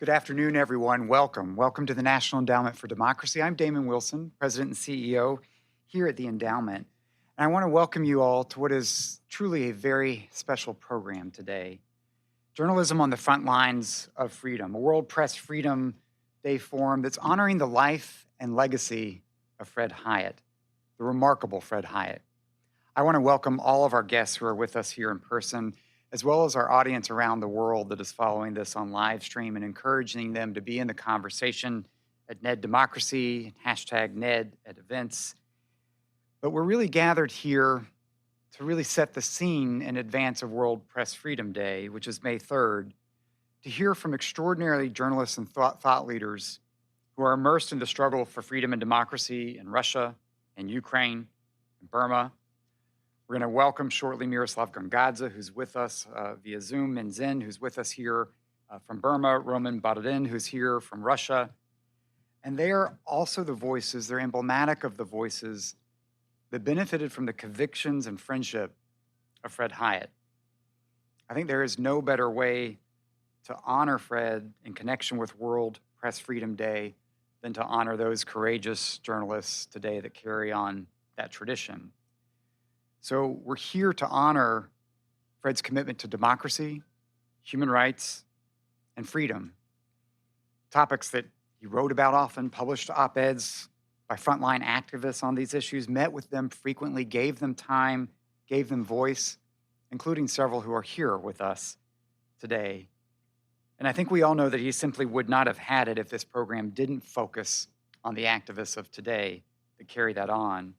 Good afternoon, everyone. Welcome. Welcome to the National Endowment for Democracy. I'm Damon Wilson, President and CEO here at the Endowment. And I want to welcome you all to what is truly a very special program today. Journalism on the front lines of freedom, a World Press Freedom Day forum that's honoring the life and legacy of Fred Hyatt, the remarkable Fred Hyatt. I want to welcome all of our guests who are with us here in person, as well as our audience around the world that is following this on live stream, and encouraging them to be in the conversation at Ned Democracy, hashtag Ned at events. But we're really gathered here to really set the scene in advance of World Press Freedom Day, which is May 3rd, to hear from extraordinary journalists and thought leaders who are immersed in the struggle for freedom and democracy in Russia and Ukraine and Burma. We're going to welcome shortly Miroslav Gongadze, who's with us via Zoom, and Zen, who's with us here from Burma, Roman Baradin, who's here from Russia. And they are also the voices, they're emblematic of the voices that benefited from the convictions and friendship of Fred Hyatt. I think there is no better way to honor Fred in connection with World Press Freedom Day than to honor those courageous journalists today that carry on that tradition. So we're here to honor Fred's commitment to democracy, human rights, and freedom. Topics that he wrote about often, published op-eds by frontline activists on these issues, met with them frequently, gave them time, gave them voice, including several who are here with us today. And I think we all know that he simply would not have had it if this program didn't focus on the activists of today that carry that on.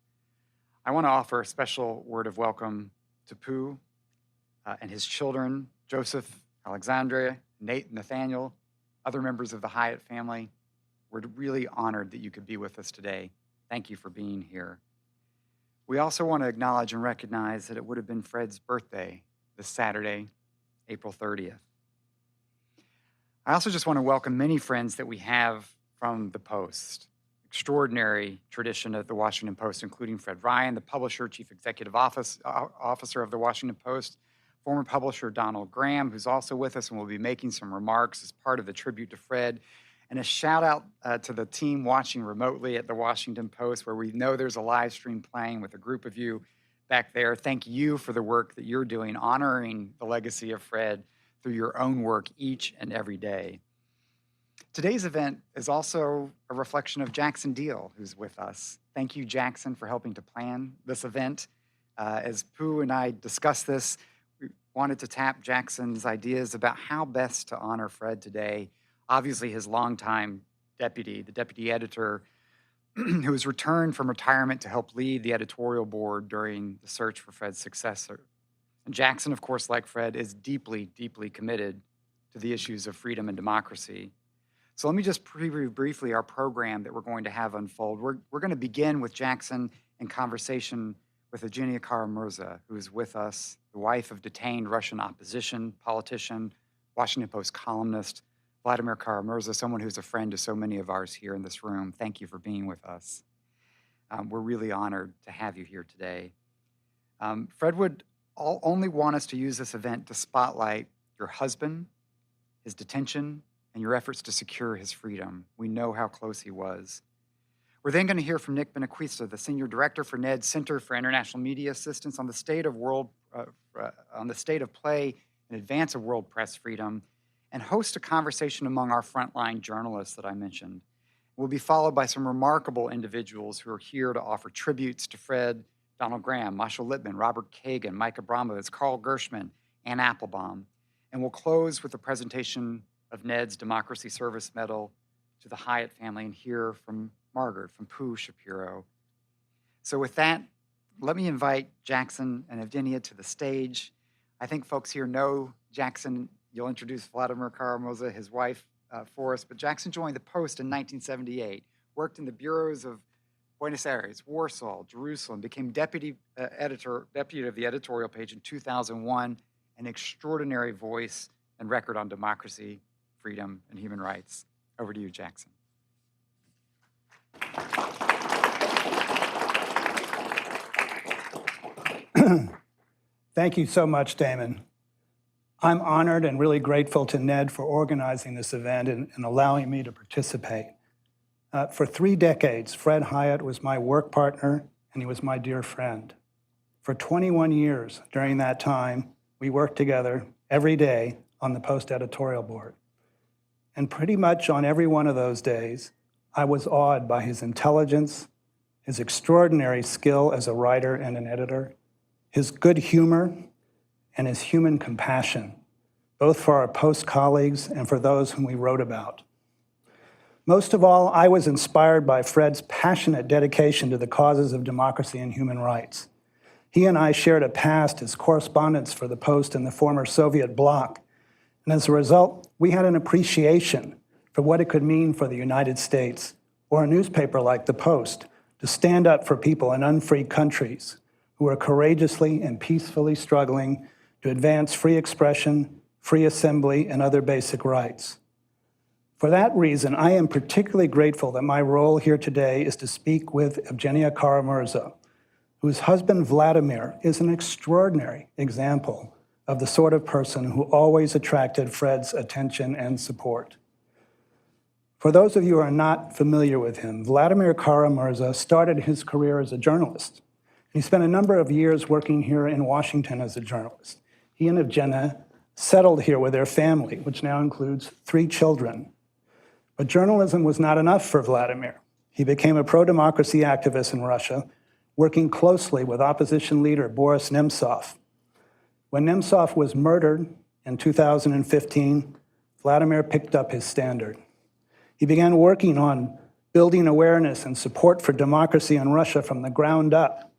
I want to offer a special word of welcome to Pooh and his children, Joseph, Alexandria, Nate, Nathaniel, other members of the Hyatt family. We're really honored that you could be with us today. Thank you for being here. We also want to acknowledge and recognize that it would have been Fred's birthday this Saturday, April 30th. I also just want to welcome many friends that we have from the Post. Extraordinary tradition of the Washington Post, including Fred Ryan, the publisher, chief executive officer of the Washington Post, former publisher Donald Graham, who's also with us and will be making some remarks as part of the tribute to Fred. And a shout out to the team watching remotely at the Washington Post, where we know there's a live stream playing with a group of you back there. Thank you for the work that you're doing, honoring the legacy of Fred through your own work each and every day. Today's event is also a reflection of Jackson Deal, who's with us. Thank you, Jackson, for helping to plan this event. As Pooh and I discussed this, we wanted to tap Jackson's ideas about how best to honor Fred today. Obviously, his longtime deputy, the deputy editor, who has returned from retirement to help lead the editorial board during the search for Fred's successor. And Jackson, of course, like Fred, is deeply, deeply committed to the issues of freedom and democracy. So let me just preview briefly our program that we're going to have unfold. We're going to begin with Jackson in conversation with Evgenia Kara-Murza, who is with us, the wife of detained Russian opposition politician, Washington Post columnist, Vladimir Kara-Murza, someone who's a friend to so many of ours here in this room. Thank you for being with us. We're really honored to have you here today. Fred would only want us to use this event to spotlight your husband, his detention, and your efforts to secure his freedom. We know how close he was. We're then going to hear from Nick Benaquista, the Senior Director for NED's Center for International Media Assistance, on the state of play in advance of World Press Freedom, and host a conversation among our frontline journalists that I mentioned. We'll be followed by some remarkable individuals who are here to offer tributes to Fred: Donald Graham, Marshall Lippman, Robert Kagan, Mike Abramovitz, Carl Gershman, Ann Applebaum. And we'll close with a presentation of Ned's Democracy Service Medal to the Hyatt family, and hear from Margaret, from Pooh Shapiro. So with that, let me invite Jackson and Evgenia to the stage. I think folks here know Jackson. You'll introduce Vladimir Kara-Murza, his wife, for us. But Jackson joined the Post in 1978, worked in the bureaus of Buenos Aires, Warsaw, Jerusalem, became deputy of the editorial page in 2001, an extraordinary voice and record on democracy, freedom, and human rights. Over to you, Jackson. Thank you so much, Damon. I'm honored and really grateful to Ned for organizing this event and allowing me to participate. For 3 decades, Fred Hyatt was my work partner and he was my dear friend. For 21 years during that time, we worked together every day on the Post editorial board. And pretty much on every one of those days, I was awed by his intelligence, his extraordinary skill as a writer and an editor, his good humor, and his human compassion, both for our Post colleagues and for those whom we wrote about. Most of all, I was inspired by Fred's passionate dedication to the causes of democracy and human rights. He and I shared a past as correspondents for the Post in the former Soviet bloc, and as a result, we had an appreciation for what it could mean for the United States or a newspaper like the Post to stand up for people in unfree countries who are courageously and peacefully struggling to advance free expression, free assembly, and other basic rights. For that reason, I am particularly grateful that my role here today is to speak with Evgenia Kara-Murza, whose husband Vladimir is an extraordinary example of the sort of person who always attracted Fred's attention and support. For those of you who are not familiar with him, Vladimir Kara-Murza started his career as a journalist. He spent a number of years working here in Washington as a journalist. He and Evgenia settled here with their family, which now includes 3 children. But journalism was not enough for Vladimir. He became a pro-democracy activist in Russia, working closely with opposition leader Boris Nemtsov. When Nemtsov was murdered in 2015, Vladimir picked up his standard. He began working on building awareness and support for democracy in Russia from the ground up,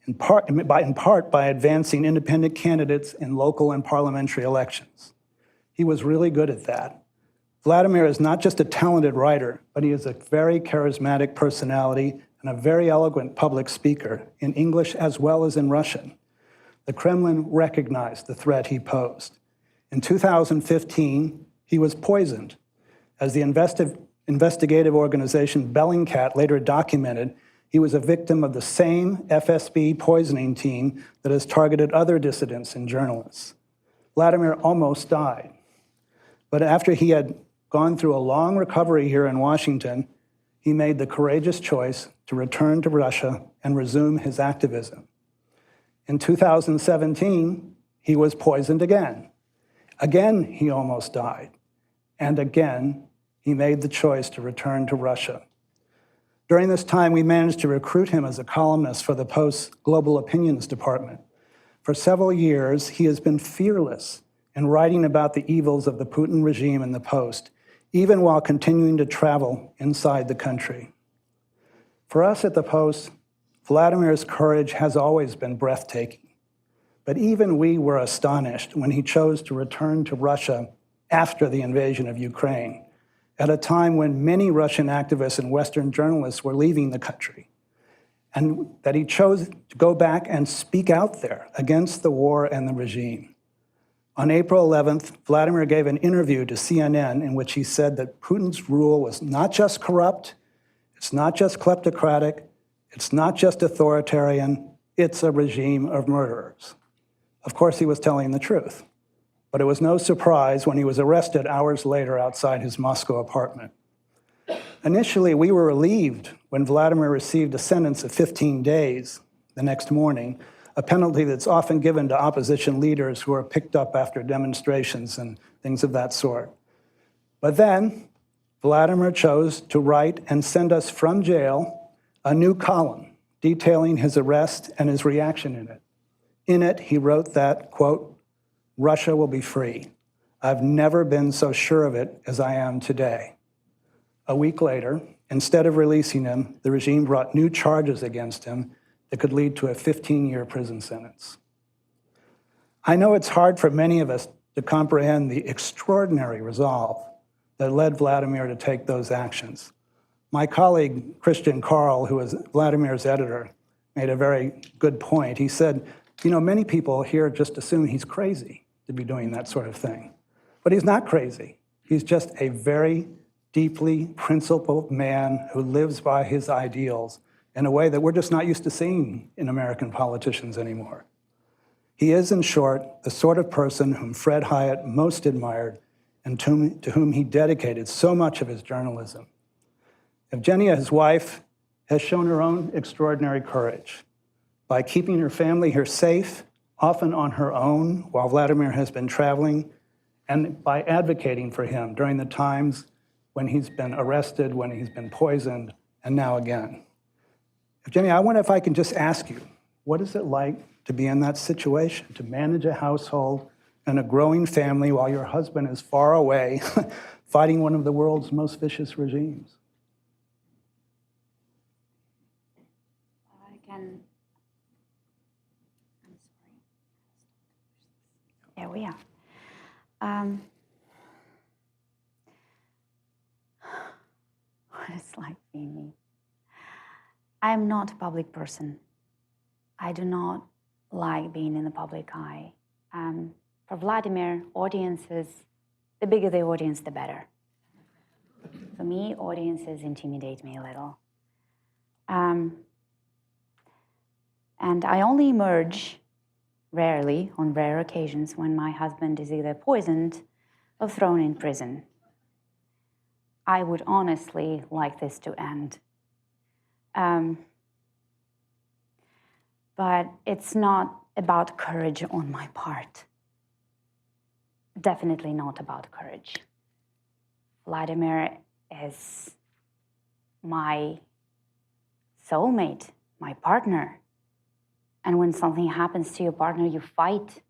in part by advancing independent candidates in local and parliamentary elections. He was really good at that. Vladimir is not just a talented writer, but he is a very charismatic personality and a very eloquent public speaker in English as well as in Russian. The Kremlin recognized the threat he posed. In 2015, he was poisoned. As the investigative organization Bellingcat later documented, he was a victim of the same FSB poisoning team that has targeted other dissidents and journalists. Vladimir almost died. But after he had gone through a long recovery here in Washington, he made the courageous choice to return to Russia and resume his activism. In 2017, he was poisoned again. Again, he almost died. And again, he made the choice to return to Russia. During this time, we managed to recruit him as a columnist for the Post's Global Opinions department. For several years, he has been fearless in writing about the evils of the Putin regime in the Post, even while continuing to travel inside the country. For us at the Post, Vladimir's courage has always been breathtaking. But even we were astonished when he chose to return to Russia after the invasion of Ukraine, at a time when many Russian activists and Western journalists were leaving the country, and that he chose to go back and speak out there against the war and the regime. On April 11th, Vladimir gave an interview to CNN in which he said that Putin's rule was not just corrupt, it's not just kleptocratic, it's not just authoritarian, it's a regime of murderers. Of course, he was telling the truth, but it was no surprise when he was arrested hours later outside his Moscow apartment. Initially, we were relieved when Vladimir received a sentence of 15 days the next morning, a penalty that's often given to opposition leaders who are picked up after demonstrations and things of that sort. But then, Vladimir chose to write and send us from jail a new column detailing his arrest and his reaction in it. In it, he wrote that, quote, "Russia will be free. I've never been so sure of it as I am today." A week later, instead of releasing him, the regime brought new charges against him that could lead to a 15-year prison sentence. I know it's hard for many of us to comprehend the extraordinary resolve that led Vladimir to take those actions. My colleague, Christian Karl, who is Vladimir's editor, made a very good point. He said, many people here just assume he's crazy to be doing that sort of thing. But he's not crazy. He's just a very deeply principled man who lives by his ideals in a way that we're just not used to seeing in American politicians anymore. He is, in short, the sort of person whom Fred Hyatt most admired and to whom he dedicated so much of his journalism. Evgenia, his wife, has shown her own extraordinary courage by keeping her family here safe, often on her own while Vladimir has been traveling, and by advocating for him during the times when he's been arrested, when he's been poisoned, and now again. Evgenia, I wonder if I can just ask you, what is it like to be in that situation, to manage a household and a growing family while your husband is far away fighting one of the world's most vicious regimes? I'm sorry. There we are. What it's like being me. I'm not a public person. I do not like being in the public eye. For Vladimir, audiences, the bigger the audience, the better. For me, audiences intimidate me a little. And I only emerge rarely, on rare occasions, when my husband is either poisoned or thrown in prison. I would honestly like this to end. But it's not about courage on my part. Definitely not about courage. Vladimir is my soulmate, my partner. And when something happens to your partner, you fight.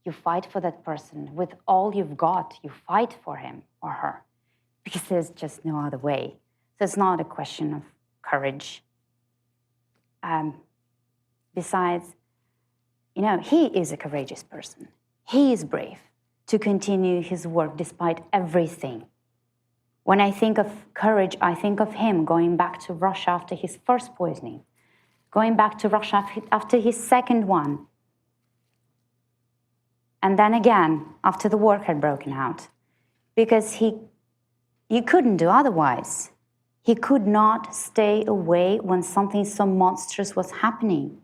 You fight for that person. With all you've got, you fight for him or her. Because there's just no other way. So it's not a question of courage. Besides, he is a courageous person. He is brave to continue his work despite everything. When I think of courage, I think of him going back to Russia after his first poisoning, going back to Russia after his second one, and then again after the war had broken out, because he couldn't do otherwise. He could not stay away when something so monstrous was happening.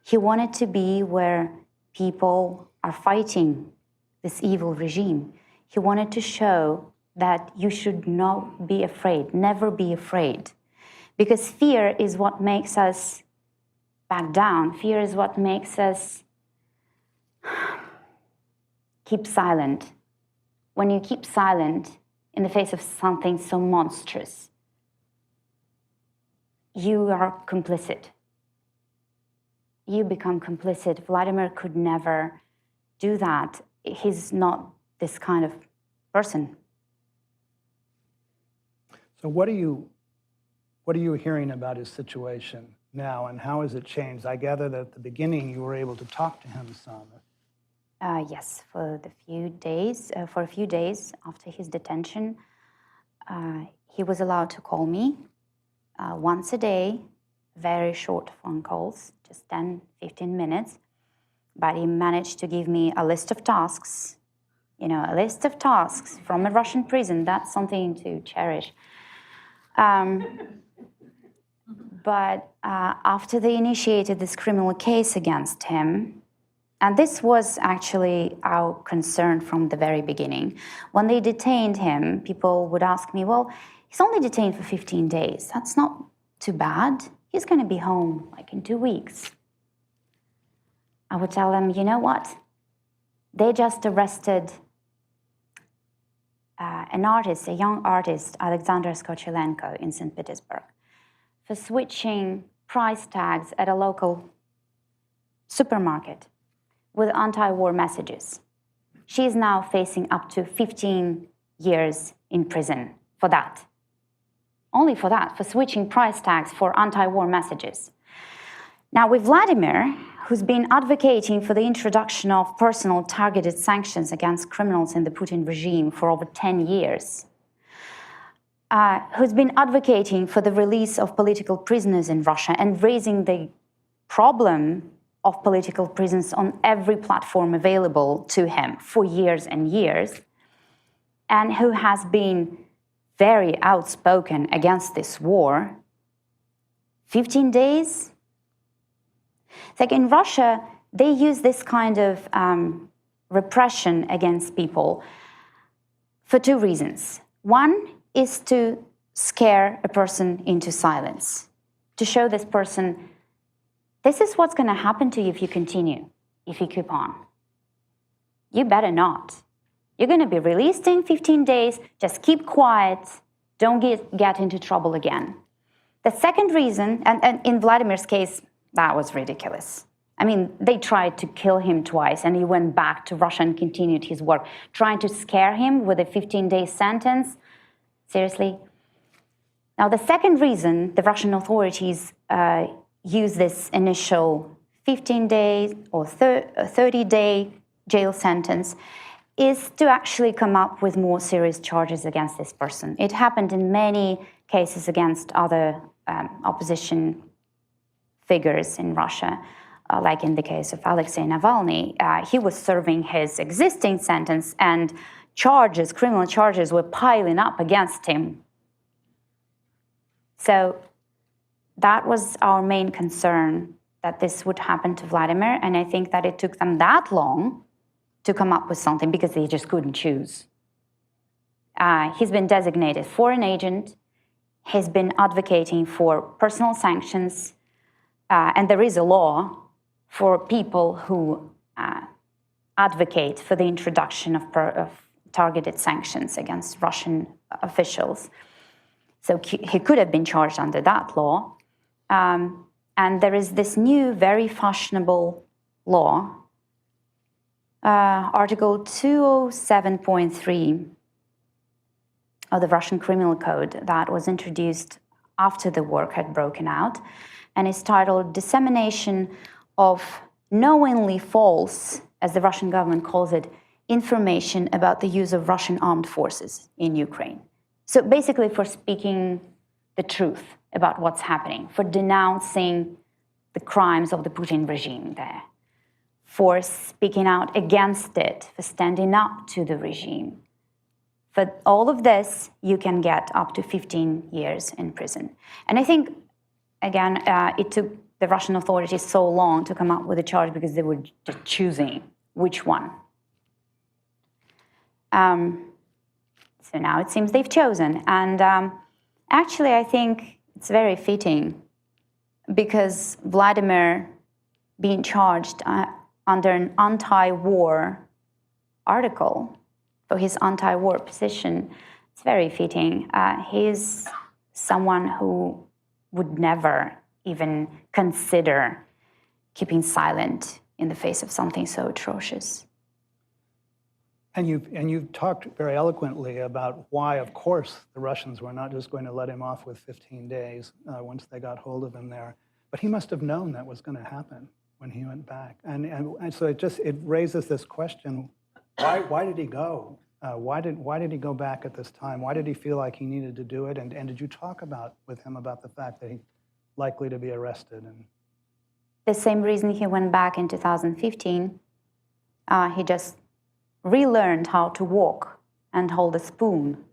He wanted to be where people are fighting this evil regime. He wanted to show that you should not be afraid, never be afraid. Because fear is what makes us back down. Fear is what makes us keep silent. When you keep silent in the face of something so monstrous, you are complicit. You become complicit. Vladimir could never do that. He's not this kind of person. So what are you hearing about his situation now, and how has it changed? I gather that at the beginning you were able to talk to him some. Yes, for a few days after his detention, he was allowed to call me once a day, very short phone calls, just 10, 15 minutes. But he managed to give me a list of tasks, a list of tasks from a Russian prison. That's something to cherish. But after they initiated this criminal case against him, and this was actually our concern from the very beginning. When they detained him, people would ask me, well, he's only detained for 15 days. That's not too bad. He's going to be home like in 2 weeks. I would tell them, you know what? They just arrested an artist, a young artist, Alexander Skochelenko in St. Petersburg, for switching price tags at a local supermarket with anti-war messages. She is now facing up to 15 years in prison for that. Only for that, for switching price tags for anti-war messages. Now with Vladimir, who's been advocating for the introduction of personal targeted sanctions against criminals in the Putin regime for over 10 years, who's been advocating for the release of political prisoners in Russia and raising the problem of political prisons on every platform available to him for years and years, and who has been very outspoken against this war, 15 days? It's like in Russia, they use this kind of repression against people for two reasons. One is to scare a person into silence, to show this person, this is what's going to happen to you if you continue, if you keep on. You better not. You're going to be released in 15 days, just keep quiet, don't get into trouble again. The second reason, and in Vladimir's case, that was ridiculous. I mean, they tried to kill him twice, and he went back to Russia and continued his work, trying to scare him with a 15-day sentence. Seriously? Now, the second reason the Russian authorities use this initial 15-day or 30-day jail sentence is to actually come up with more serious charges against this person. It happened in many cases against other opposition figures in Russia, like in the case of Alexei Navalny. He was serving his existing sentence, and criminal charges were piling up against him. So that was our main concern, that this would happen to Vladimir, and I think that it took them that long to come up with something because they just couldn't choose. He's been designated foreign agent. He's been advocating for personal sanctions, and there is a law for people who advocate for the introduction of targeted sanctions against Russian officials. So he could have been charged under that law. And there is this new, very fashionable law, Article 207.3 of the Russian Criminal Code, that was introduced after the war had broken out, and is titled Dissemination of Knowingly False, as the Russian government calls it, information about the use of Russian armed forces in Ukraine. So basically for speaking the truth about what's happening, for denouncing the crimes of the Putin regime there, for speaking out against it, for standing up to the regime. For all of this, you can get up to 15 years in prison. And I think, again, it took the Russian authorities so long to come up with a charge because they were just choosing which one. So now it seems they've chosen. And actually, I think it's very fitting because Vladimir being charged under an anti-war article for his anti-war position, it's very fitting. He's someone who would never even consider keeping silent in the face of something so atrocious. And you've talked very eloquently about why, of course, the Russians were not just going to let him off with 15 days once they got hold of him there. But he must have known that was going to happen when he went back. And so it raises this question, why did he go? Why did he go back at this time? Why did he feel like he needed to do it? And did you talk with him about the fact that he's likely to be arrested? The same reason he went back in 2015, he just relearned how to walk and hold a spoon.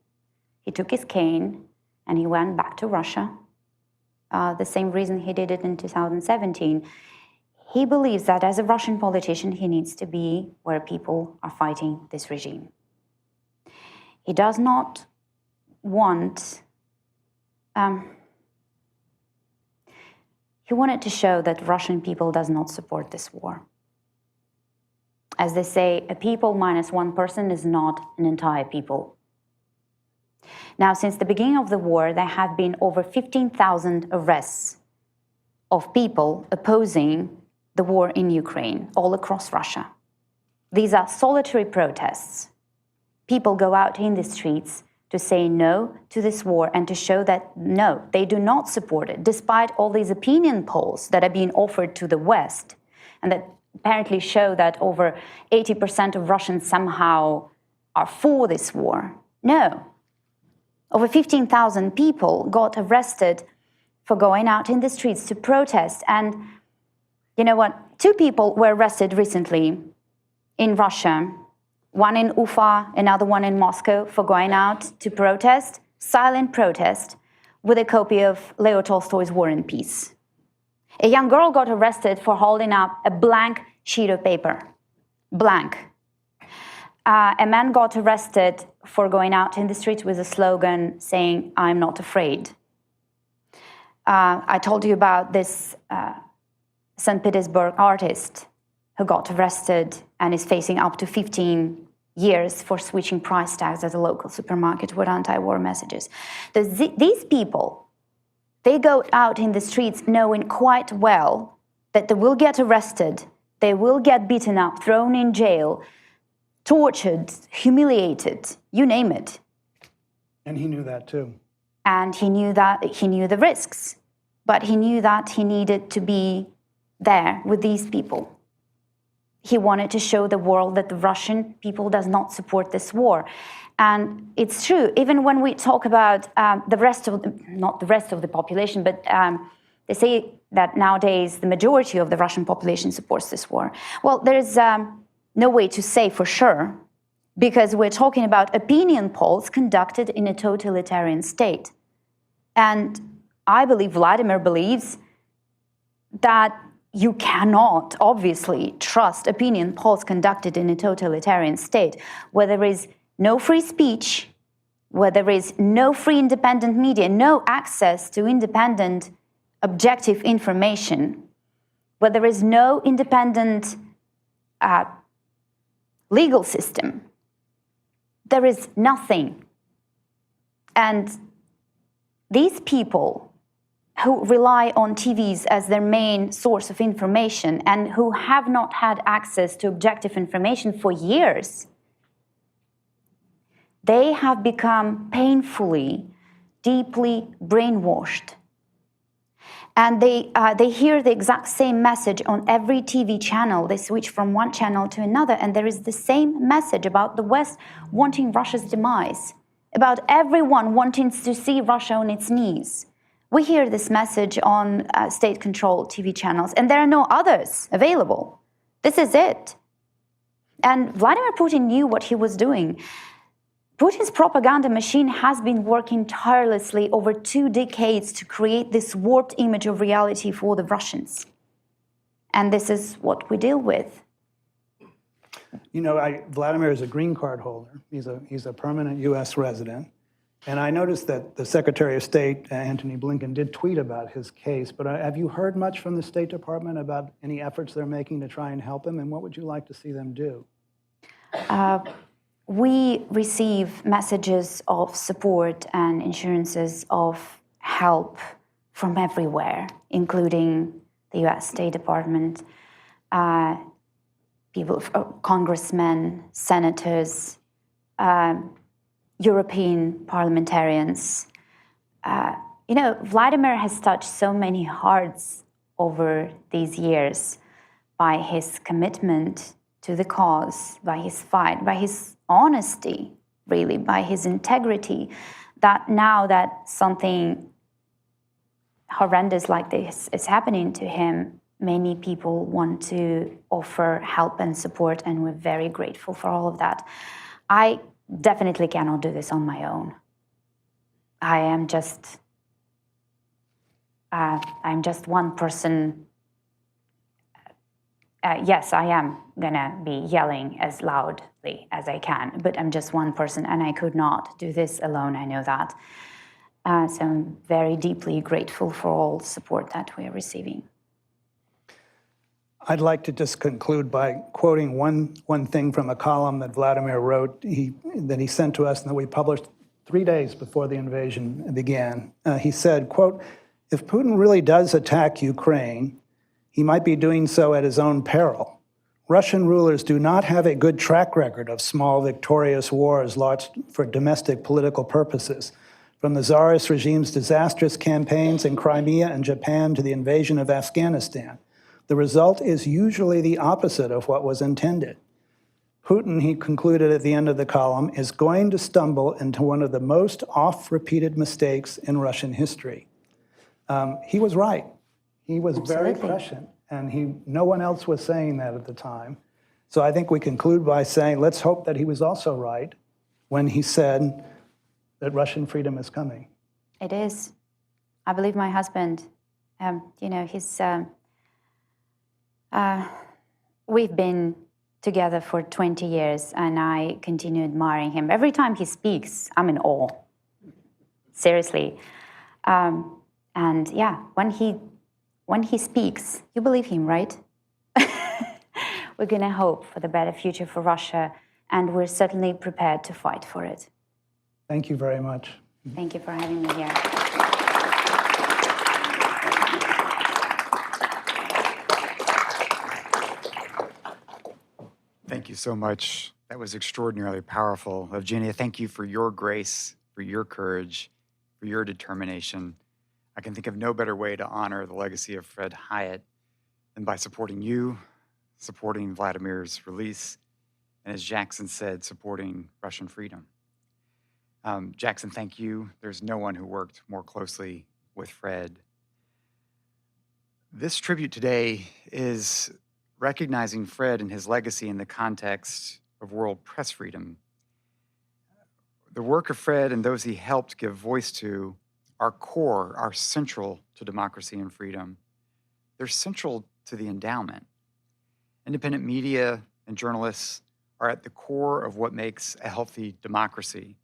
He took his cane and he went back to Russia. The same reason he did it in 2017. He believes that as a Russian politician, he needs to be where people are fighting this regime. He does not want... he wanted to show that Russian people does not support this war. As they say, a people minus one person is not an entire people. Now, since the beginning of the war, there have been over 15,000 arrests of people opposing the war in Ukraine, all across Russia. These are solitary protests. People go out in the streets to say no to this war and to show that, no, they do not support it, despite all these opinion polls that are being offered to the West, and that apparently show that over 80% of Russians somehow are for this war. No. Over 15,000 people got arrested for going out in the streets to protest. And you know what? 2 people were arrested recently in Russia, one in Ufa, another one in Moscow, for going out to protest, silent protest, with a copy of Leo Tolstoy's War and Peace. A young girl got arrested for holding up a blank sheet of paper, blank. A man got arrested for going out in the streets with a slogan saying, "I'm not afraid." I told you about this St. Petersburg artist who got arrested and is facing up to 15 years for switching price tags at a local supermarket with anti-war messages. These people, they go out in the streets knowing quite well that they will get arrested, they will get beaten up, thrown in jail, tortured, humiliated, you name it. And he knew that too. And he knew the risks, but he knew that he needed to be there with these people. He wanted to show the world that the Russian people does not support this war. And it's true, even when we talk about not the rest of the population, but they say that nowadays the majority of the Russian population supports this war. Well, there's no way to say for sure, because we're talking about opinion polls conducted in a totalitarian state. And I believe Vladimir believes that you cannot, obviously, trust opinion polls conducted in a totalitarian state, where there is no free speech, where there is no free independent media, no access to independent, objective information, where there is no independent legal system. There is nothing. And these people who rely on TVs as their main source of information and who have not had access to objective information for years, they have become painfully, deeply brainwashed. And they hear the exact same message on every TV channel. They switch from one channel to another, and there is the same message about the West wanting Russia's demise, about everyone wanting to see Russia on its knees. We hear this message on state-controlled TV channels, and there are no others available. This is it. And Vladimir Putin knew what he was doing. Putin's propaganda machine has been working tirelessly over 2 decades to create this warped image of reality for the Russians. And this is what we deal with. You know, Vladimir is a green card holder. He's a permanent U.S. resident. And I noticed that the Secretary of State, Antony Blinken, did tweet about his case. But have you heard much from the State Department about any efforts they're making to try and help him? And what would you like to see them do? We receive messages of support and assurances of help from everywhere, including the U.S. State Department, congressmen, senators, European parliamentarians. Vladimir has touched so many hearts over these years by his commitment to the cause, by his fight, by his honesty, really, by his integrity, that now that something horrendous like this is happening to him, many people want to offer help and support, and we're very grateful for all of that. I definitely cannot do this on my own. I'm just one person. Yes, I am gonna be yelling as loudly as I can, but I'm just one person, and I could not do this alone, I know that. So I'm very deeply grateful for all the support that we are receiving. I'd like to just conclude by quoting one thing from a column that Vladimir wrote, that he sent to us and that we published 3 days before the invasion began. He said, quote, "If Putin really does attack Ukraine, he might be doing so at his own peril. Russian rulers do not have a good track record of small victorious wars launched for domestic political purposes, from the Tsarist regime's disastrous campaigns in Crimea and Japan to the invasion of Afghanistan. The result is usually the opposite of what was intended. Putin," he concluded at the end of the column, "is going to stumble into one of the most oft-repeated mistakes in Russian history." He was right. He was very prescient, and no one else was saying that at the time. So I think we conclude by saying, let's hope that he was also right when he said that Russian freedom is coming. It is. I believe my we've been together for 20 years, and I continue admiring him. Every time he speaks, I'm in awe. Seriously. And yeah, when he speaks, you believe him, right? We're going to hope for the better future for Russia, and we're certainly prepared to fight for it. Thank you very much. Thank you for having me here. Thank you so much. That was extraordinarily powerful. Evgenia, thank you for your grace, for your courage, for your determination. I can think of no better way to honor the legacy of Fred Hyatt than by supporting you, supporting Vladimir's release, and as Jackson said, supporting Russian freedom. Jackson, thank you. There's no one who worked more closely with Fred. This tribute today is recognizing Fred and his legacy in the context of world press freedom. The work of Fred and those he helped give voice to are core, are central to democracy and freedom. They're central to the endowment. Independent media and journalists are at the core of what makes a healthy democracy,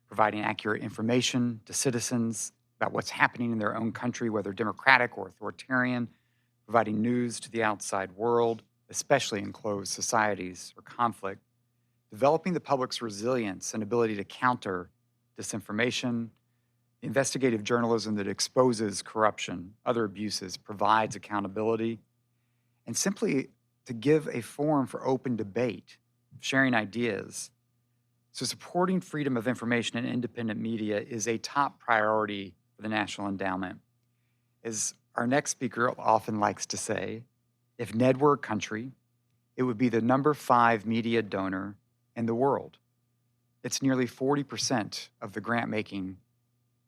providing accurate information to citizens about what's happening in their own country, whether democratic or authoritarian, providing news to the outside world, especially in closed societies or conflict, developing the public's resilience and ability to counter disinformation, investigative journalism that exposes corruption, other abuses, provides accountability, and simply to give a forum for open debate, sharing ideas. So supporting freedom of information and independent media is a top priority for the National Endowment. As our next speaker often likes to say, if Ned were a country, it would be the number 5 media donor in the world. It's nearly 40% of the grant making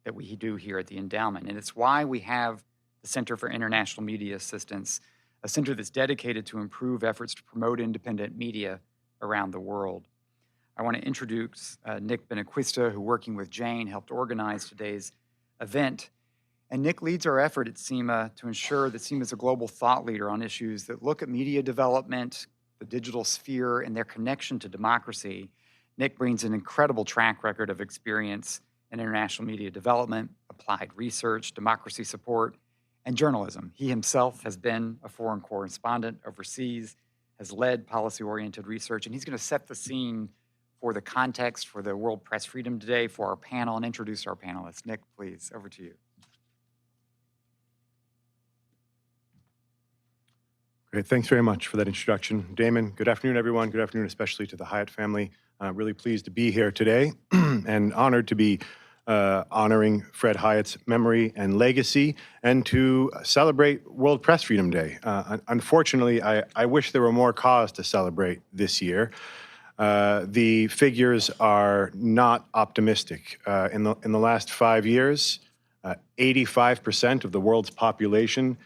that we do here at the Endowment. And it's why we have the Center for International Media Assistance, a center that's dedicated to improve efforts to promote independent media around the world. I want to introduce Nick Benequista, who, working with Jane, helped organize today's event. And Nick leads our effort at SEMA to ensure that SEMA is a global thought leader on issues that look at media development, the digital sphere, and their connection to democracy. Nick brings an incredible track record of experience in international media development, applied research, democracy support, and journalism. He himself has been a foreign correspondent overseas, has led policy-oriented research, and he's going to set the scene for the context for the World Press Freedom today, for our panel, and introduce our panelists. Nick, please, over to you. Great, thanks very much for that introduction. Damon, good afternoon, everyone. Good afternoon, especially to the Hyatt family. Really pleased to be here today and honored to be honoring Fred Hyatt's memory and legacy and to celebrate World Press Freedom Day. Unfortunately, I wish there were more cause to celebrate this year. The figures are not optimistic. In the last 5 years, 85% of the world's population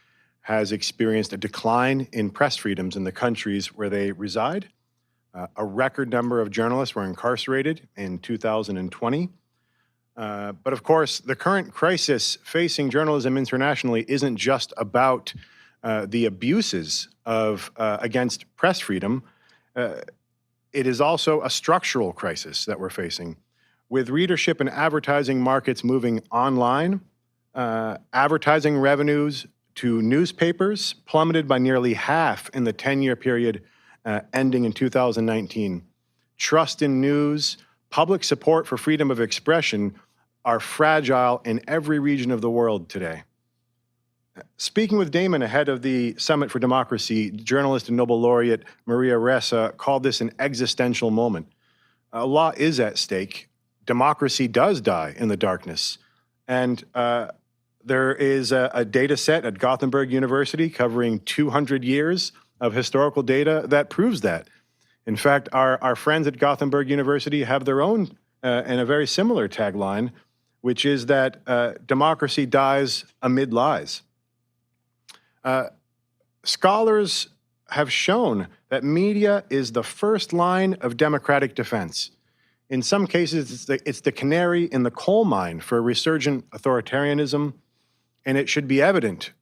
has experienced a decline in press freedoms in the countries where they reside. A record number of journalists were incarcerated in 2020. But of course, the current crisis facing journalism internationally isn't just about the abuses of against press freedom. It is also a structural crisis that we're facing. With readership and advertising markets moving online, advertising revenues to newspapers plummeted by nearly half in the 10-year period ending in 2019. Trust in news, public support for freedom of expression are fragile in every region of the world today. Speaking with Damon ahead of the Summit for Democracy, journalist and Nobel laureate Maria Ressa called this an existential moment. A lot is at stake. Democracy does die in the darkness. And there is a data set at Gothenburg University covering 200 years of historical data that proves that. In fact, our friends at Gothenburg University have their own and a very similar tagline, which is that democracy dies amid lies. Scholars have shown that media is the first line of democratic defense. In some cases, it's the canary in the coal mine for resurgent authoritarianism, and it should be evident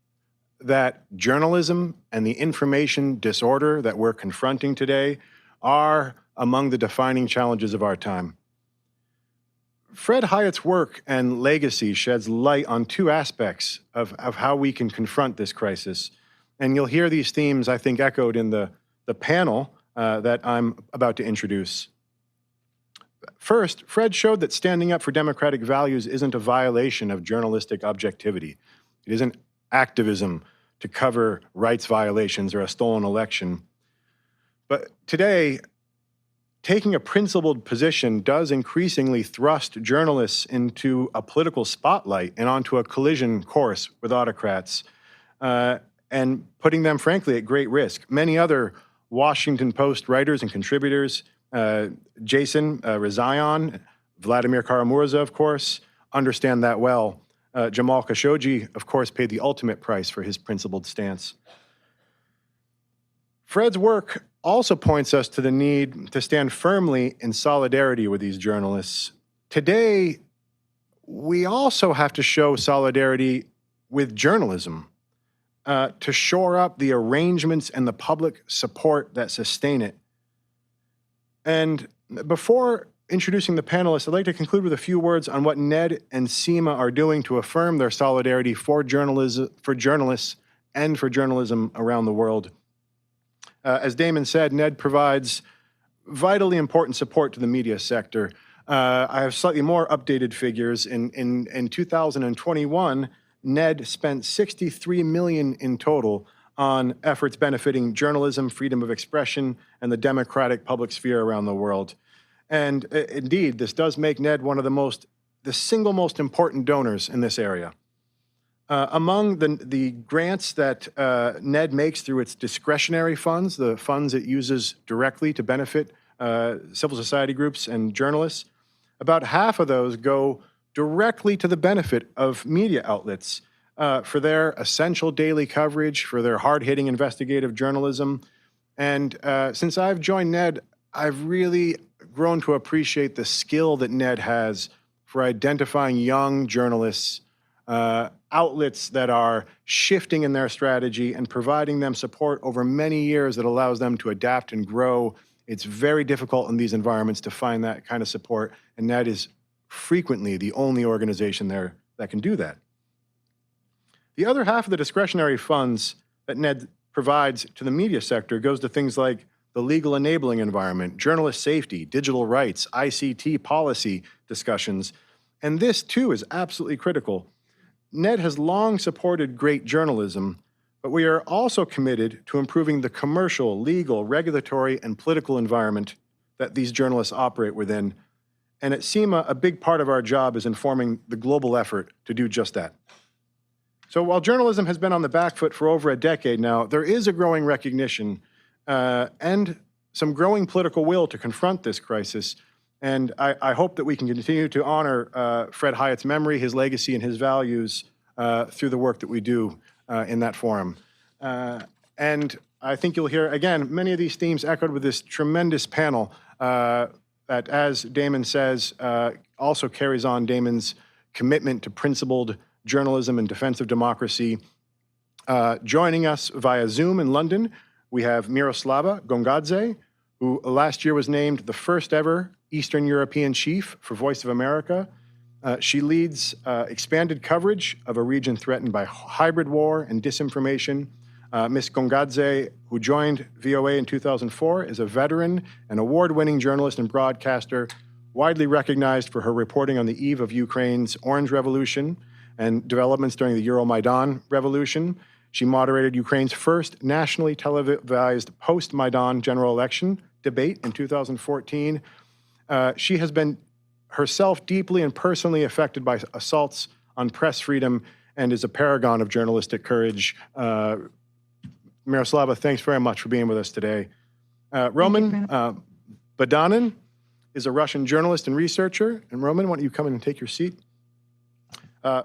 that journalism and the information disorder that we're confronting today are among the defining challenges of our time. Fred Hyatt's work and legacy sheds light on two aspects of how we can confront this crisis. And you'll hear these themes, I think, echoed in the panel that I'm about to introduce. First, Fred showed that standing up for democratic values isn't a violation of journalistic objectivity. It isn't activism to cover rights violations or a stolen election. But today, taking a principled position does increasingly thrust journalists into a political spotlight and onto a collision course with autocrats, and putting them, frankly, at great risk. Many other Washington Post writers and contributors, Jason Rezaian, Vladimir Karamurza, of course, understand that well. Jamal Khashoggi, of course, paid the ultimate price for his principled stance. Fred's work also points us to the need to stand firmly in solidarity with these journalists. Today, we also have to show solidarity with journalism to shore up the arrangements and the public support that sustain it. And before introducing the panelists, I'd like to conclude with a few words on what NED and SEMA are doing to affirm their solidarity for journalists and for journalism around the world. As Damon said, NED provides vitally important support to the media sector. I have slightly more updated figures. In 2021, NED spent $63 million in total on efforts benefiting journalism, freedom of expression, and the democratic public sphere around the world. And indeed, this does make NED one of the single most important donors in this area. Among the grants that NED makes through its discretionary funds, the funds it uses directly to benefit civil society groups and journalists, about half of those go directly to the benefit of media outlets for their essential daily coverage, for their hard-hitting investigative journalism. And since I've joined NED, I've really grown to appreciate the skill that NED has for identifying young journalists, outlets that are shifting in their strategy and providing them support over many years that allows them to adapt and grow. It's very difficult in these environments to find that kind of support, and NED is frequently the only organization there that can do that. The other half of the discretionary funds that NED provides to the media sector goes to things like the legal enabling environment, journalist safety, digital rights, ICT policy discussions, and this too is absolutely critical. NED has long supported great journalism, but we are also committed to improving the commercial, legal, regulatory, and political environment that these journalists operate within. And at SEMA, a big part of our job is informing the global effort to do just that. So while journalism has been on the back foot for over a decade now, there is a growing recognition and some growing political will to confront this crisis. And I hope that we can continue to honor Fred Hyatt's memory, his legacy, and his values through the work that we do in that forum. And I think you'll hear, again, many of these themes echoed with this tremendous panel that, as Damon says, also carries on Damon's commitment to principled journalism and defense of democracy. Joining us via Zoom in London, we have Miroslava Gongadze, who last year was named the first ever Eastern European chief for Voice of America. She leads expanded coverage of a region threatened by hybrid war and disinformation. Ms. Gongadze, who joined VOA in 2004, is a veteran and award-winning journalist and broadcaster, widely recognized for her reporting on the eve of Ukraine's Orange Revolution and developments during the Euromaidan Revolution. She moderated Ukraine's first nationally televised post-Maidan general election debate in 2014. She has been herself deeply and personally affected by assaults on press freedom and is a paragon of journalistic courage. Miroslava, thanks very much for being with us today. Roman Badanin is a Russian journalist and researcher. And Roman, why don't you come in and take your seat?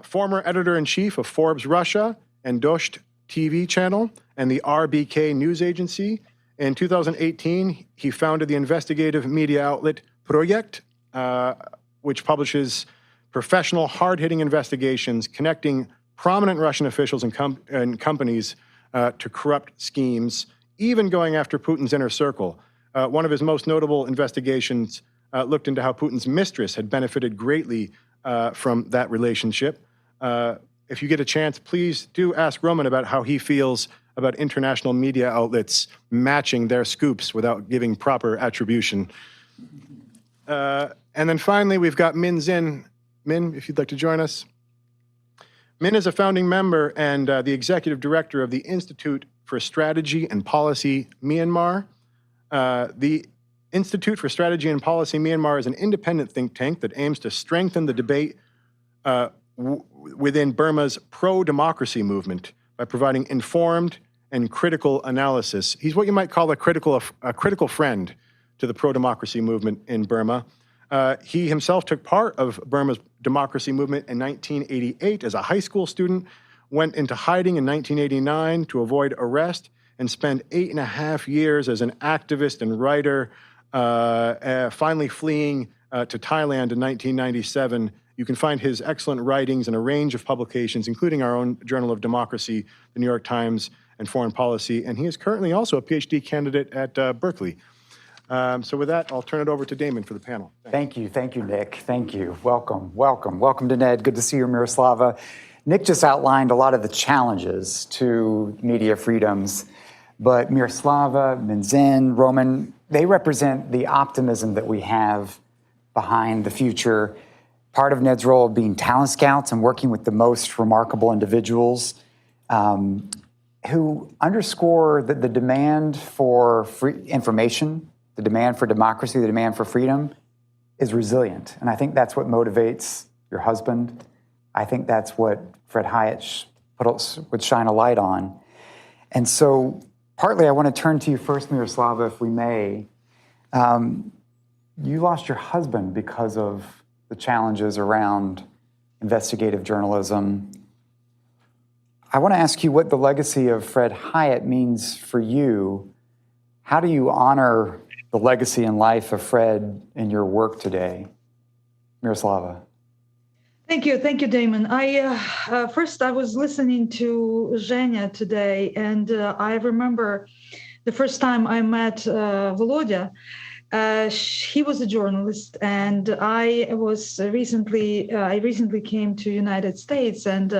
Former editor-in-chief of Forbes Russia and Dost TV channel and the RBK news agency. In 2018, he founded the investigative media outlet Projekt, which publishes professional, hard-hitting investigations connecting prominent Russian officials and companies to corrupt schemes, even going after Putin's inner circle. One of his most notable investigations looked into how Putin's mistress had benefited greatly from that relationship. If you get a chance, please do ask Roman about how he feels about international media outlets matching their scoops without giving proper attribution. And then finally, we've got Min Zin. Min, if you'd like to join us. Min is a founding member and the executive director of the Institute for Strategy and Policy Myanmar. The Institute for Strategy and Policy Myanmar is an independent think tank that aims to strengthen the debate within Burma's pro-democracy movement by providing informed and critical analysis. He's what you might call a critical friend to the pro-democracy movement in Burma. He himself took part of Burma's democracy movement in 1988 as a high school student, went into hiding in 1989 to avoid arrest, and spent 8.5 years as an activist and writer, finally fleeing to Thailand in 1997. You can find his excellent writings in a range of publications, including our own Journal of Democracy, the New York Times, and Foreign Policy, and he is currently also a PhD candidate at Berkeley. So with that, I'll turn it over to Damon for the panel. Thank you, Nick. Thank you. Welcome to Ned. Good to see you, Miroslava. Nick just outlined a lot of the challenges to media freedoms, but Miroslava, Min Zin, Roman, they represent the optimism that we have behind the future. Part of Ned's role being talent scouts and working with the most remarkable individuals who underscore that the demand for free information, the demand for democracy, the demand for freedom is resilient. And I think that's what motivates your husband. I think that's what Fred Hyatt would shine a light on. And so partly I want to turn to you first, Miroslava, if we may. You lost your husband because of the challenges around investigative journalism. I want to ask you what the legacy of Fred Hyatt means for you. How do you honor the legacy and life of Fred in your work today? Miroslava. Thank you, Damon. First I was listening to Zhenya today, and I remember the first time I met Volodya. He was a journalist, and I recently came to United States, and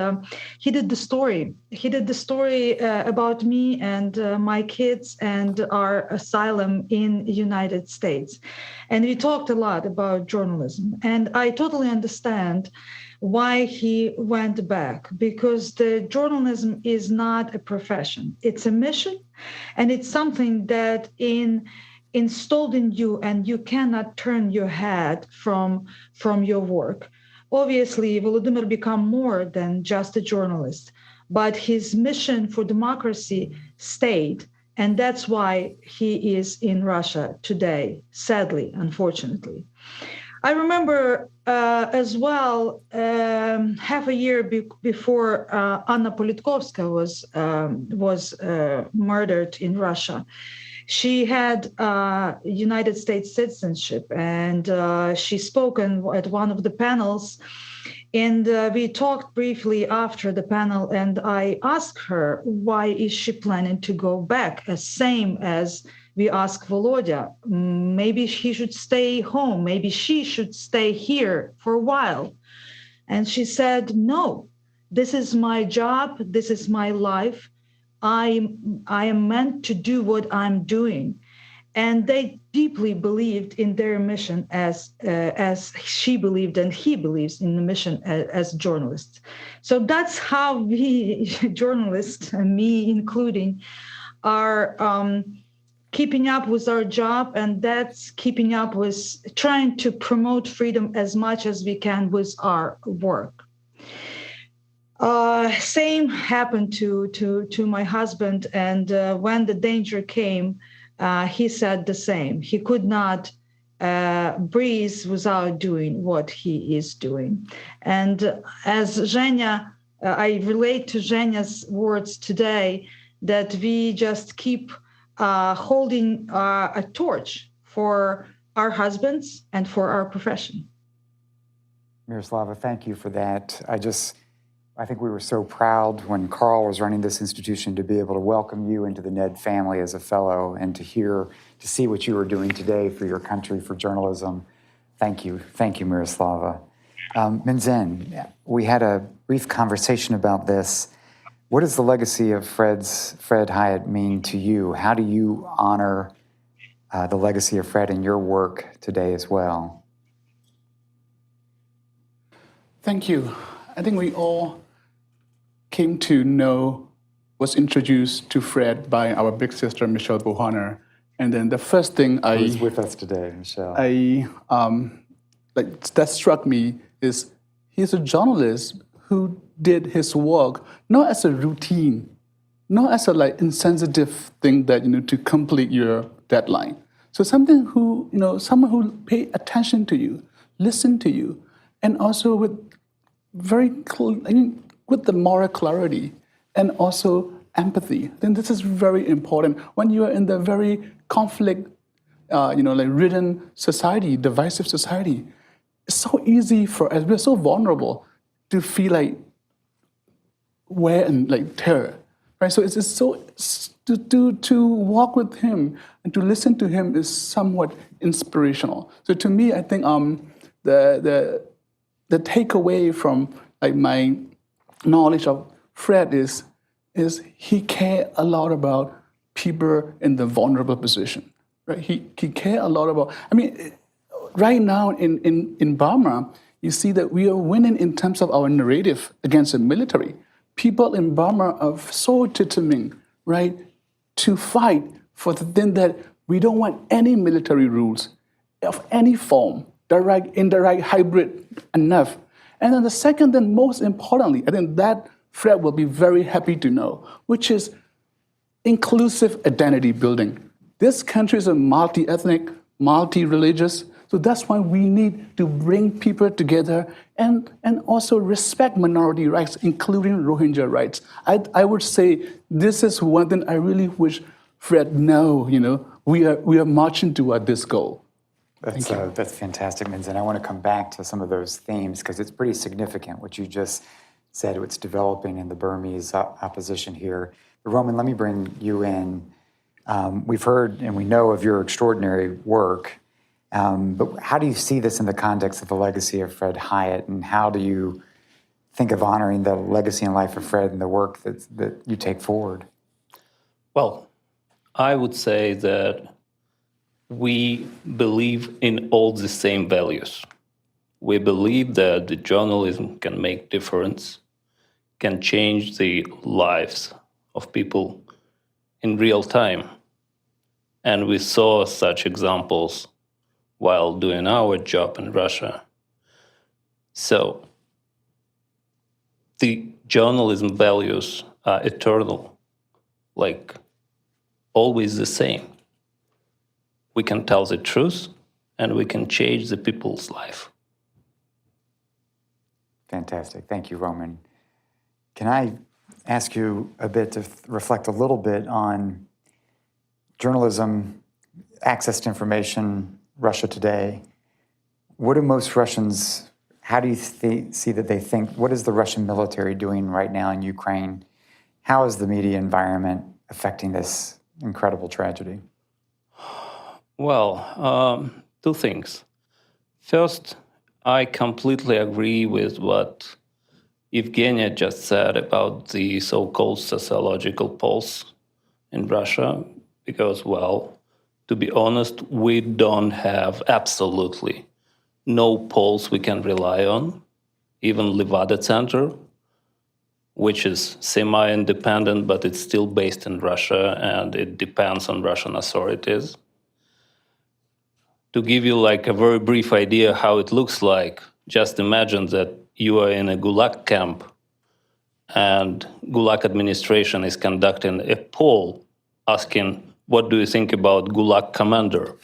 he did the story. He did the story about me and my kids and our asylum in the United States. And we talked a lot about journalism. And I totally understand why he went back, because the journalism is not a profession. It's a mission, and it's something that installed in you, and you cannot turn your head from your work. Obviously, Volodymyr became more than just a journalist, but his mission for democracy stayed, and that's why he is in Russia today, sadly, unfortunately. I remember as well, half a year before Anna Politkovskaya was murdered in Russia. She had United States citizenship, and she spoke at one of the panels. And we talked briefly after the panel, and I asked her, why is she planning to go back? Same as we asked Volodya. Maybe he should stay home. Maybe she should stay here for a while. And she said, no, this is my job. This is my life. I am meant to do what I'm doing. And they deeply believed in their mission as she believed and he believes in the mission as journalists. So that's how we journalists, and me including, are keeping up with our job, and that's keeping up with trying to promote freedom as much as we can with our work. Same happened to my husband, and when the danger came, he said the same. He could not breathe without doing what he is doing. And as Zhenya, I relate to Zhenya's words today, that we just keep holding a torch for our husbands and for our profession. Miroslava, thank you for that. I think we were so proud when Carl was running this institution to be able to welcome you into the NED family as a fellow and to see what you are doing today for your country, for journalism. Thank you, Miroslava. Minzen, we had a brief conversation about this. What does the legacy of Fred Hyatt mean to you? How do you honor the legacy of Fred in your work today as well? Thank you. I think we all came to know, was introduced to Fred by our big sister, Michelle Bohanner. And then the first thing Who's with us today, Michelle? That struck me is he's a journalist who did his work not as a routine, not as a insensitive thing that to complete your deadline. So someone who pay attention to you, listen to you, and also with with the moral clarity and also empathy. Then this is very important when you are in the very conflict, ridden society, divisive society. It's so easy for us. We're so vulnerable to feel wear and terror, right? So it's just so to walk with him and to listen to him is somewhat inspirational. So to me, I think the takeaway from my knowledge of Fred is he cared a lot about people in the vulnerable position, right? He cared a lot about. I mean, right now in Burma, you see that we are winning in terms of our narrative against the military. People in Burma are so determined, right, to fight for the thing that we don't want any military rules of any form, direct, indirect, hybrid, enough. And then the second and most importantly, I think that Fred will be very happy to know, which is inclusive identity building. This country is a multi-ethnic, multi-religious, so that's why we need to bring people together and also respect minority rights, including Rohingya rights. I would say this is one thing I really wish Fred know, we are marching toward this goal. That's fantastic, Minzen. I want to come back to some of those themes because it's pretty significant what you just said, what's developing in the Burmese opposition here. But Roman, let me bring you in. We've heard and we know of your extraordinary work, but how do you see this in the context of the legacy of Fred Hyatt, and how do you think of honoring the legacy and life of Fred and the work that you take forward? Well, I would say that we believe in all the same values. We believe that the journalism can make difference, can change the lives of people in real time. And we saw such examples while doing our job in Russia. So the journalism values are eternal, always the same. We can tell the truth and we can change the people's life. Fantastic. Thank you, Roman. Can I ask you a bit to reflect a little bit on journalism, access to information, Russia today? What do most Russians, how do you see that they think, what is the Russian military doing right now in Ukraine? How is the media environment affecting this incredible tragedy? Well, two things. First, I completely agree with what Evgenia just said about the so-called sociological polls in Russia, because, to be honest, we don't have absolutely no polls we can rely on. Even Levada Center, which is semi-independent, but it's still based in Russia and it depends on Russian authorities. To give you a very brief idea how it looks like, just imagine that you are in a Gulag camp and Gulag administration is conducting a poll asking, what do you think about Gulag commander?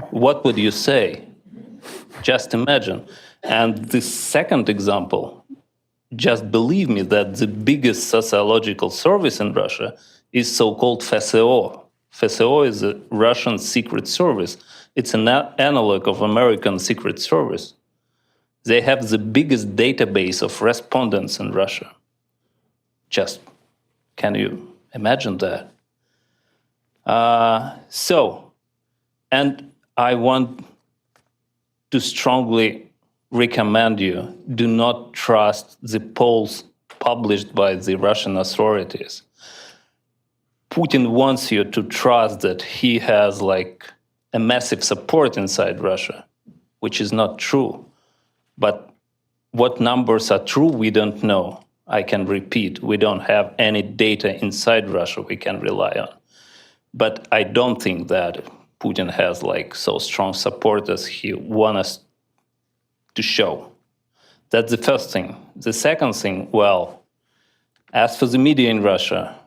What would you say? Just imagine. And the second example, just believe me that the biggest sociological service in Russia is so-called FSO. FSO is a Russian secret service. It's an analog of American Secret Service. They have the biggest database of respondents in Russia. Just, can you imagine that? And I want to strongly recommend you, do not trust the polls published by the Russian authorities. Putin wants you to trust that he has like a massive support inside Russia, which is not true. But what numbers are true, we don't know. I can repeat, we don't have any data inside Russia we can rely on. But I don't think that Putin has like so strong support as he wants us to show. That's the first thing. The second thing, well, as for the media in Russia,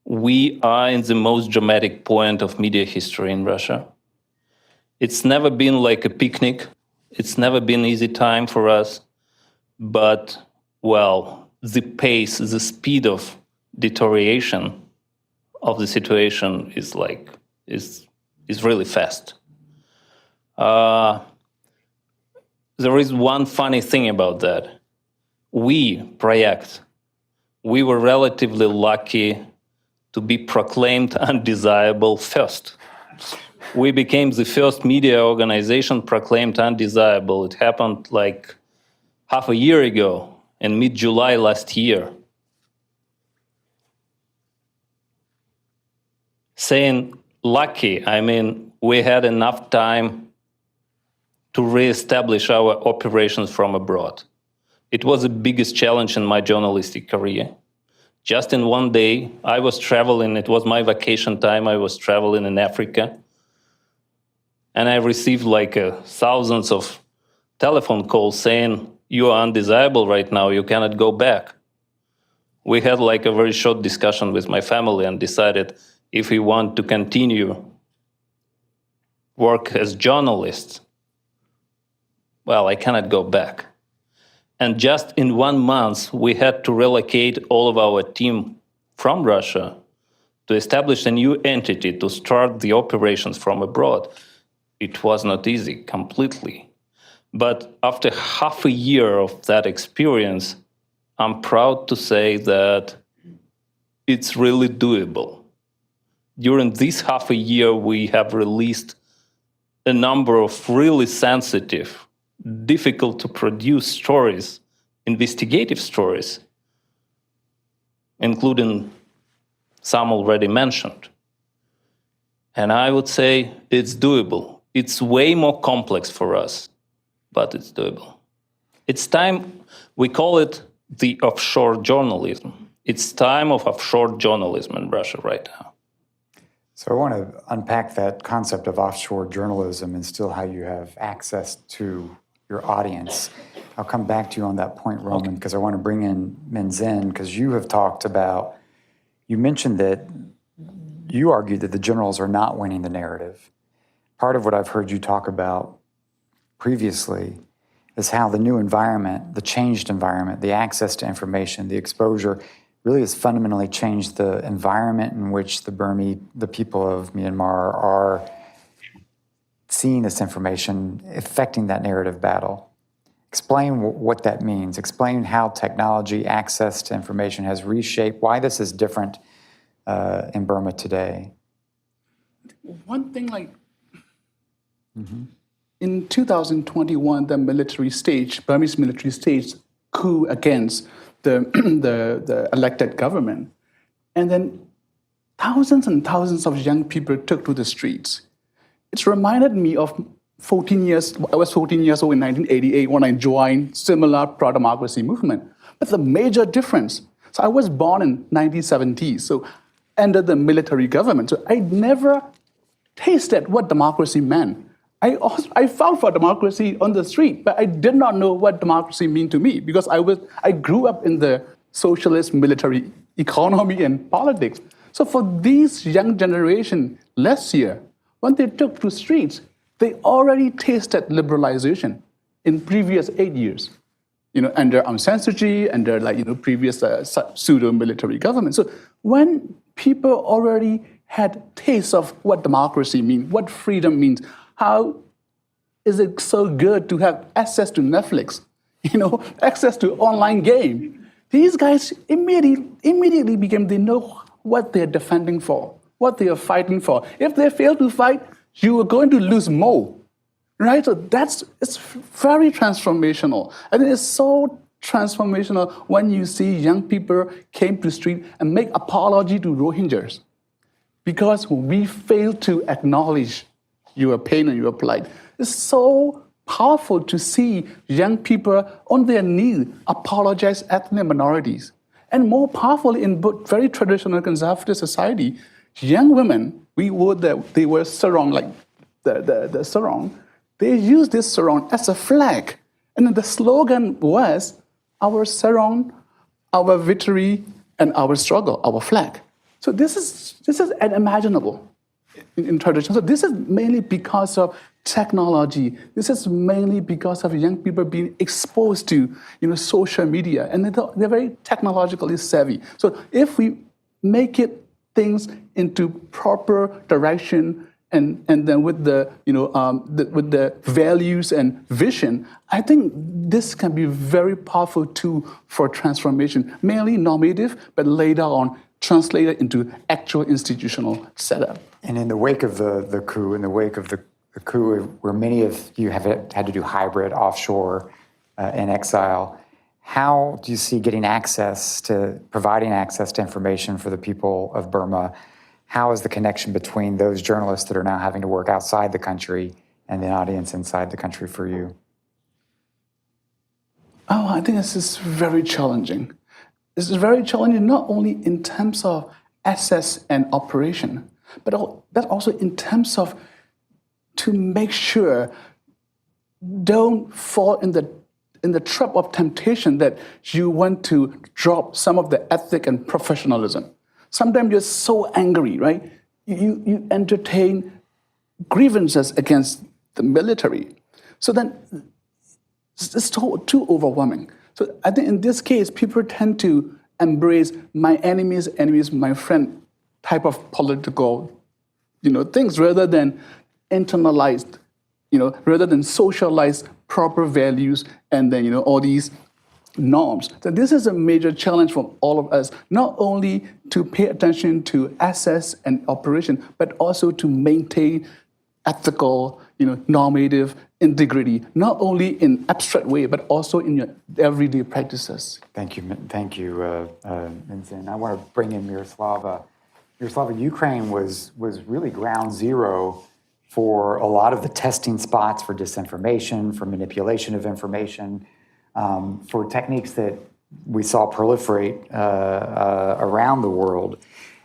we are in the most dramatic point of media history in Russia. It's never been like a picnic. It's never been easy time for us. But, well, the pace, the speed of deterioration of the situation is really fast. There is one funny thing about that. We, Project, we were relatively lucky to be proclaimed undesirable first. We became the first media organization proclaimed undesirable. It happened like half a year ago, in mid-July last year. Saying lucky, I mean, we had enough time to reestablish our operations from abroad. It was the biggest challenge in my journalistic career. Just in one day, I was traveling, it was my vacation time, I was traveling in Africa. And I received like thousands of telephone calls saying, you are undesirable right now, you cannot go back. We had like a very short discussion with my family and decided if we want to continue work as journalists, well, I cannot go back. And just in 1 month, we had to relocate all of our team from Russia to establish a new entity to start the operations from abroad. It was not easy, completely. But after half a year of that experience, I'm proud to say that it's really doable. During this half a year, we have released a number of really sensitive, difficult to produce stories, investigative stories, including some already mentioned. And I would say it's doable. It's way more complex for us, but it's doable. It's time, we call it the offshore journalism. It's time of offshore journalism in Russia right now. So I want to unpack that concept of offshore journalism and still how you have access to your audience. I'll come back to you on that point, Roman, because I want to bring in Minzin, because you have talked about, you mentioned that you argued that the generals are not winning the narrative. Part of what I've heard you talk about previously is how the new environment, the changed environment, the access to information, the exposure, really has fundamentally changed the environment in which the people of Myanmar are seeing this information, affecting that narrative battle. Explain what that means. Explain how technology, access to information has reshaped, why this is different in Burma today. One thing in 2021, the Burmese military staged coup against the elected government. And then thousands and thousands of young people took to the streets. It's reminded me of 14 years, I was 14 years old in 1988 when I joined similar pro-democracy movement. But the major difference, so I was born in 1970, so under the military government. So I never tasted what democracy meant. I fought for democracy on the street, but I did not know what democracy meant to me because I grew up in the socialist military economy and politics. So for these young generation last year, when they took to streets, they already tasted liberalization in previous 8 years, under Aung San Suu Kyi, under previous pseudo-military government. So when people already had taste of what democracy means, what freedom means, how is it so good to have access to Netflix, access to online game? These guys immediately they know what they're defending for, what they are fighting for. If they fail to fight, you are going to lose more, right? So it's very transformational. I think it's so transformational when you see young people came to the street and make apology to Rohingyas because we fail to acknowledge your pain and your plight. It's so powerful to see young people on their knees apologize ethnic minorities. And more powerfully in very traditional conservative society, young women, they were sarong, like the sarong, they used this sarong as a flag. And then the slogan was, our sarong, our victory, and our struggle, our flag. So this is unimaginable in tradition. So this is mainly because of technology. This is mainly because of young people being exposed to social media, and they're very technologically savvy. So if we make it things into proper direction, and then with the with the values and vision, I think this can be a very powerful tool for transformation, mainly normative, but later on translated into actual institutional setup. And in the wake of the coup, the coup where many of you have had to do hybrid, offshore, in exile, how do you see providing access to information for the people of Burma? How is the connection between those journalists that are now having to work outside the country and the audience inside the country for you? Oh, I think this is very challenging. This is very challenging not only in terms of access and operation, but also in terms of to make sure don't fall in the trap of temptation that you want to drop some of the ethic and professionalism. Sometimes you're so angry, right? You entertain grievances against the military. So then it's too overwhelming. So I think in this case, people tend to embrace my enemy's enemies, my friend type of political things rather than internalized, rather than socialized proper values and then, all these norms. So this is a major challenge for all of us, not only to pay attention to access and operation, but also to maintain ethical, normative integrity, not only in abstract way, but also in your everyday practices. Thank you, Minzin. I want to bring in Miroslava. Miroslava, Ukraine was really ground zero for a lot of the testing spots for disinformation, for manipulation of information, for techniques that we saw proliferate around the world.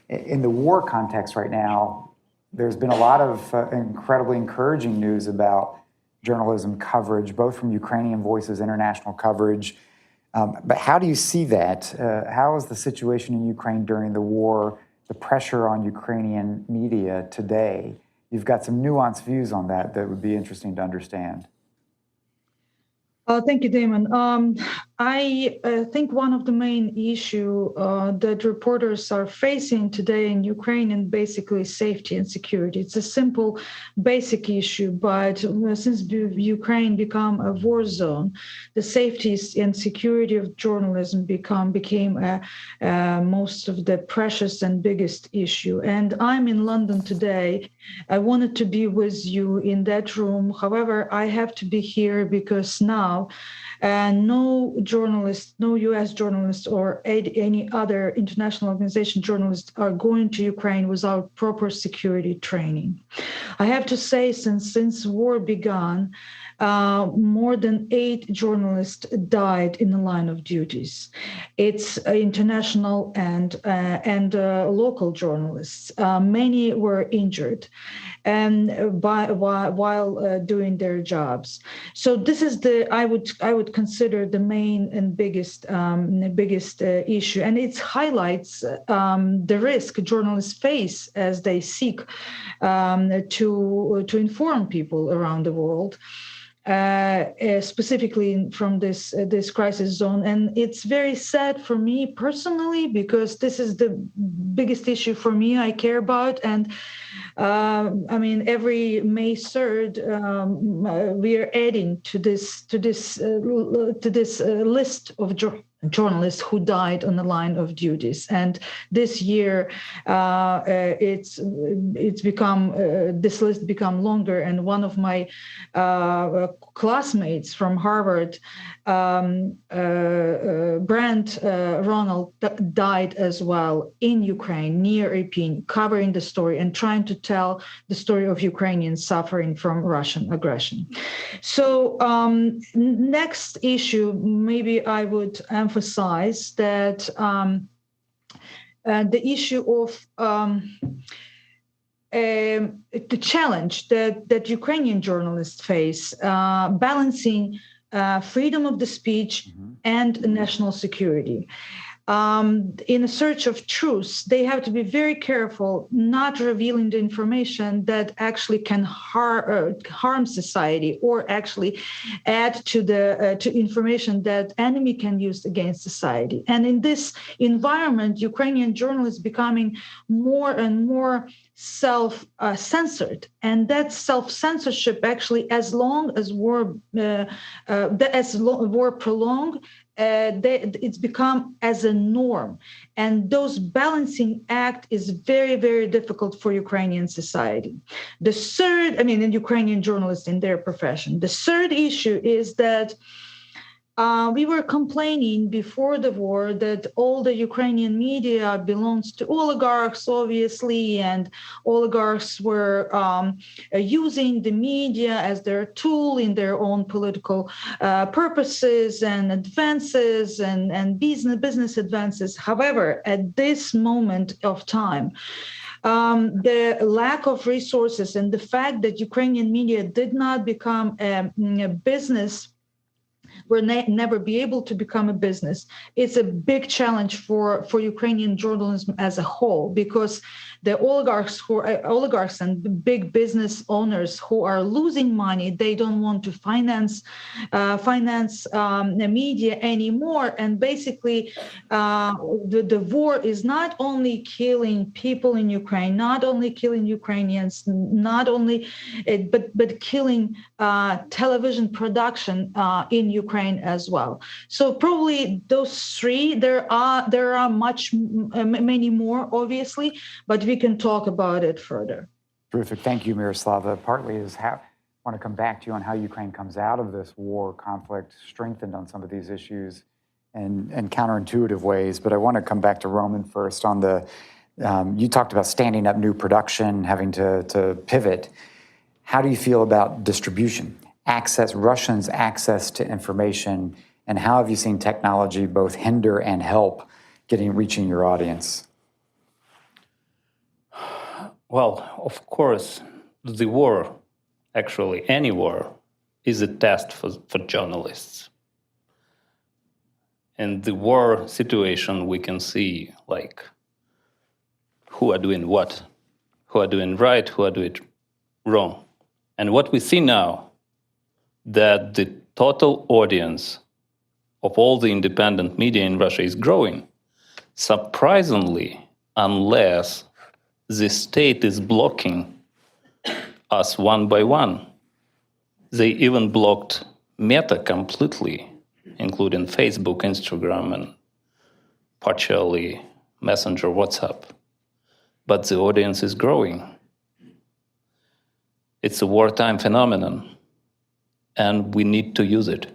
In the war context right now, there's been a lot of incredibly encouraging news about journalism coverage, both from Ukrainian Voices, international coverage. But how do you see that? How is the situation in Ukraine during the war, the pressure on Ukrainian media today? You've got some nuanced views on that would be interesting to understand. Thank you, Damon. I think one of the main issue that reporters are facing today in Ukraine is basically safety and security. It's a simple, basic issue, but since Ukraine became a war zone, the safety and security of journalism became most of the precious and biggest issue. And I'm in London today. I wanted to be with you in that room. However, I have to be here because now no journalist, no U.S. journalist or any other international organization journalists are going to Ukraine without proper security training. I have to say, since war began, more than 8 journalists died in the line of duties. It's international and local journalists. Many were injured, and while doing their jobs. So this is I would consider the main and biggest issue, and it highlights the risk journalists face as they seek to inform people around the world. specifically from this crisis zone. And it's very sad for me personally, because this is the biggest issue for me I care about. And I mean, every May 3rd, we are adding to this list of journalists who died on the line of duties. And this year, it's become this list become longer. And one of my classmates from Harvard, Brent Ronald, died as well in Ukraine, near Irpin, covering the story and trying to tell the story of Ukrainians suffering from Russian aggression. So next issue, maybe I would emphasize that the issue of the challenge that Ukrainian journalists face, balancing freedom of the speech and national security. In a search of truth, they have to be very careful not revealing the information that actually can harm society, or actually add to information that enemy can use against society. And in this environment, Ukrainian journalists becoming more and more self-censored, and that self-censorship actually, as long as war prolonged, it's become as a norm. And those balancing act is very, very difficult for Ukrainian society. The third, and Ukrainian journalists in their profession. The third issue is that we were complaining before the war that all the Ukrainian media belongs to oligarchs, obviously, and oligarchs were using the media as their tool in their own political purposes and advances and business advances. However, at this moment of time, the lack of resources and the fact that Ukrainian media did not become a business, will never be able to become a business. It's a big challenge for Ukrainian journalism as a whole, because the oligarchs and the big business owners who are losing money, they don't want to finance the media anymore. And basically, the war is not only killing people in Ukraine, not only killing Ukrainians, not only, but killing television production in Ukraine as well. So probably those three. There are many more, obviously, but we can talk about it further. Terrific. Thank you, Miroslava. Partly is how I want to come back to you on how Ukraine comes out of this war conflict, strengthened on some of these issues and counterintuitive ways. But I want to come back to Roman first on the, you talked about standing up new production, having to pivot. How do you feel about distribution, Russians' access to information, and how have you seen technology both hinder and help reaching your audience? Well, of course, the war, actually any war, is a test for journalists. In the war situation, we can see who are doing what, who are doing right, who are doing wrong. And what we see now, that the total audience of all the independent media in Russia is growing, surprisingly, unless the state is blocking us one by one. They even blocked Meta completely, including Facebook, Instagram, and partially Messenger, WhatsApp. But the audience is growing. It's a wartime phenomenon, and we need to use it.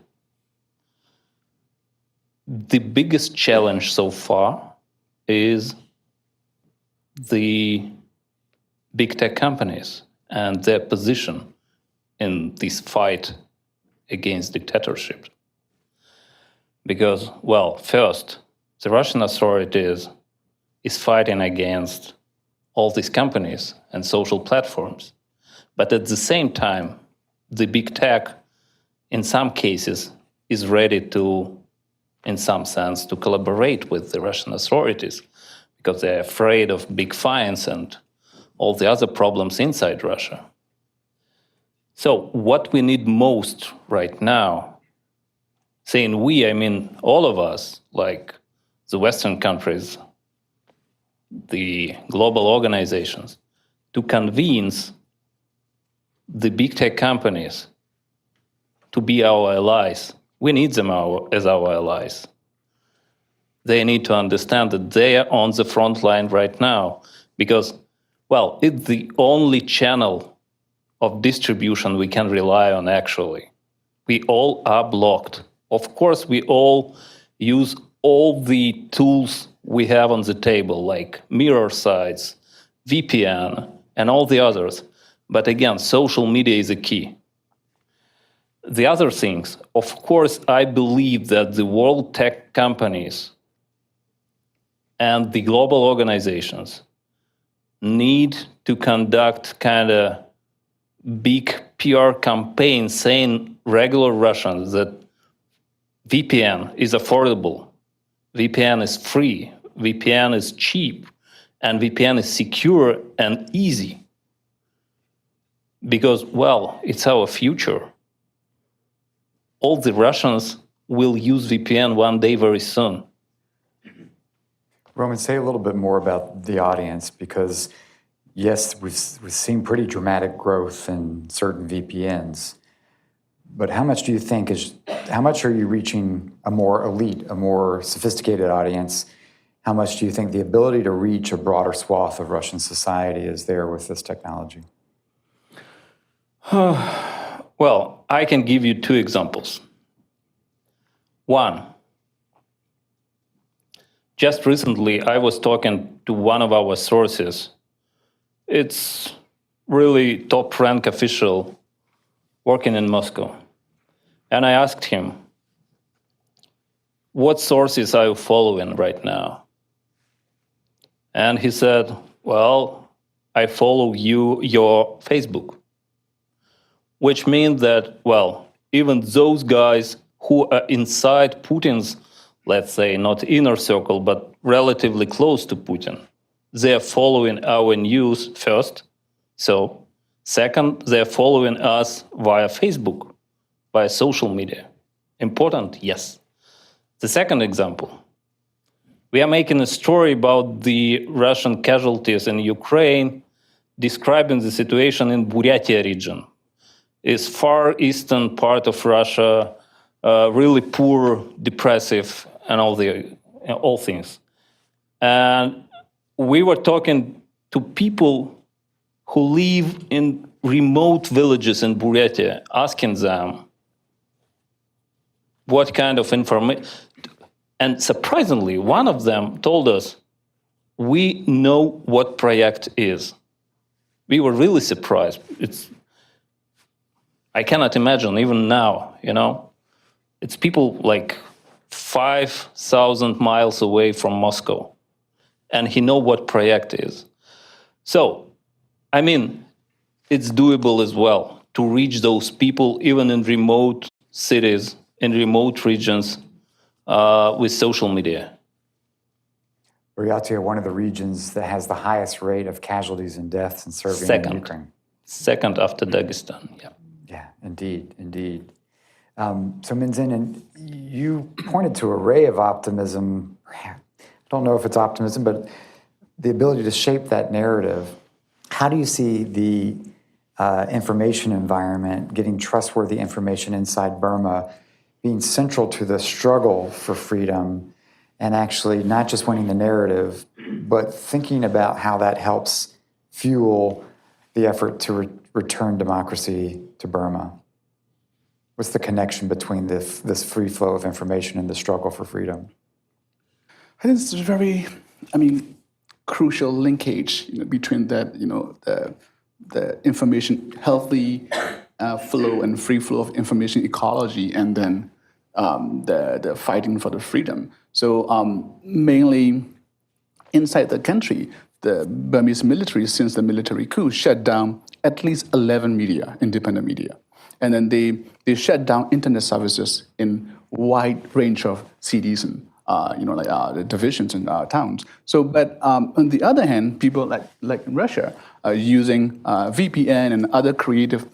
The biggest challenge so far is the big tech companies and their position in this fight against dictatorship. Because, well, first, the Russian authorities is fighting against all these companies and social platforms. But at the same time, the big tech, in some cases, is ready to, in some sense, to collaborate with the Russian authorities because they're afraid of big fines and all the other problems inside Russia. So what we need most right now, saying we, I mean all of us, like the Western countries, the global organizations, to convince the big tech companies to be our allies. We need them as our allies. They need to understand that they are on the front line right now because, well, it's the only channel of distribution we can rely on, actually. We all are blocked. Of course, we all use all the tools we have on the table, like mirror sites, VPN, and all the others. But again, social media is a key. The other things, of course, I believe that the world tech companies and the global organizations need to conduct kind of big PR campaigns saying regular Russians that VPN is affordable, VPN is free, VPN is cheap, and VPN is secure and easy. Because, well, it's our future. All the Russians will use VPN one day very soon. Roman, say a little bit more about the audience because, yes, we've seen pretty dramatic growth in certain VPNs. But how much are you reaching a more elite, a more sophisticated audience? How much do you think the ability to reach a broader swath of Russian society is there with this technology? Well, I can give you two examples. One, just recently I was talking to one of our sources. It's really top-rank official working in Moscow. And I asked him, what sources are you following right now? And he said, well, I follow your Facebook. Which means that, well, even those guys who are inside Putin's, let's say, not inner circle, but relatively close to Putin, they're following our news first. So, second, they're following us via Facebook, via social media. Important? Yes. The second example, we are making a story about the Russian casualties in Ukraine, describing the situation in Buryatia region. It's far eastern part of Russia, really poor, depressive, and all things. And we were talking to people who live in remote villages in Buryatia, asking them what kind of information. And surprisingly, one of them told us, we know what project is. We were really surprised. I cannot imagine, even now, it's people like 5,000 miles away from Moscow, and he know what project is. So, I mean, it's doable as well to reach those people, even in remote cities, in remote regions, with social media. Buryatia, one of the regions that has the highest rate of casualties and deaths in Serbia and Ukraine. Second after Dagestan, yeah. Yeah, indeed. So Minzin, you pointed to a ray of optimism. I don't know if it's optimism, but the ability to shape that narrative. How do you see the information environment, getting trustworthy information inside Burma, being central to the struggle for freedom and actually not just winning the narrative, but thinking about how that helps fuel the effort to return democracy to Burma? What's the connection between this free flow of information and the struggle for freedom? I think it's a very, crucial linkage between that, the information, healthy flow and free flow of information ecology, and then the fighting for the freedom. So mainly inside the country, the Burmese military, since the military coup, shut down at least 11 media, independent media. And then they shut down internet services in wide range of cities and the divisions and towns. So, but on the other hand, people like in Russia are using VPN and other creative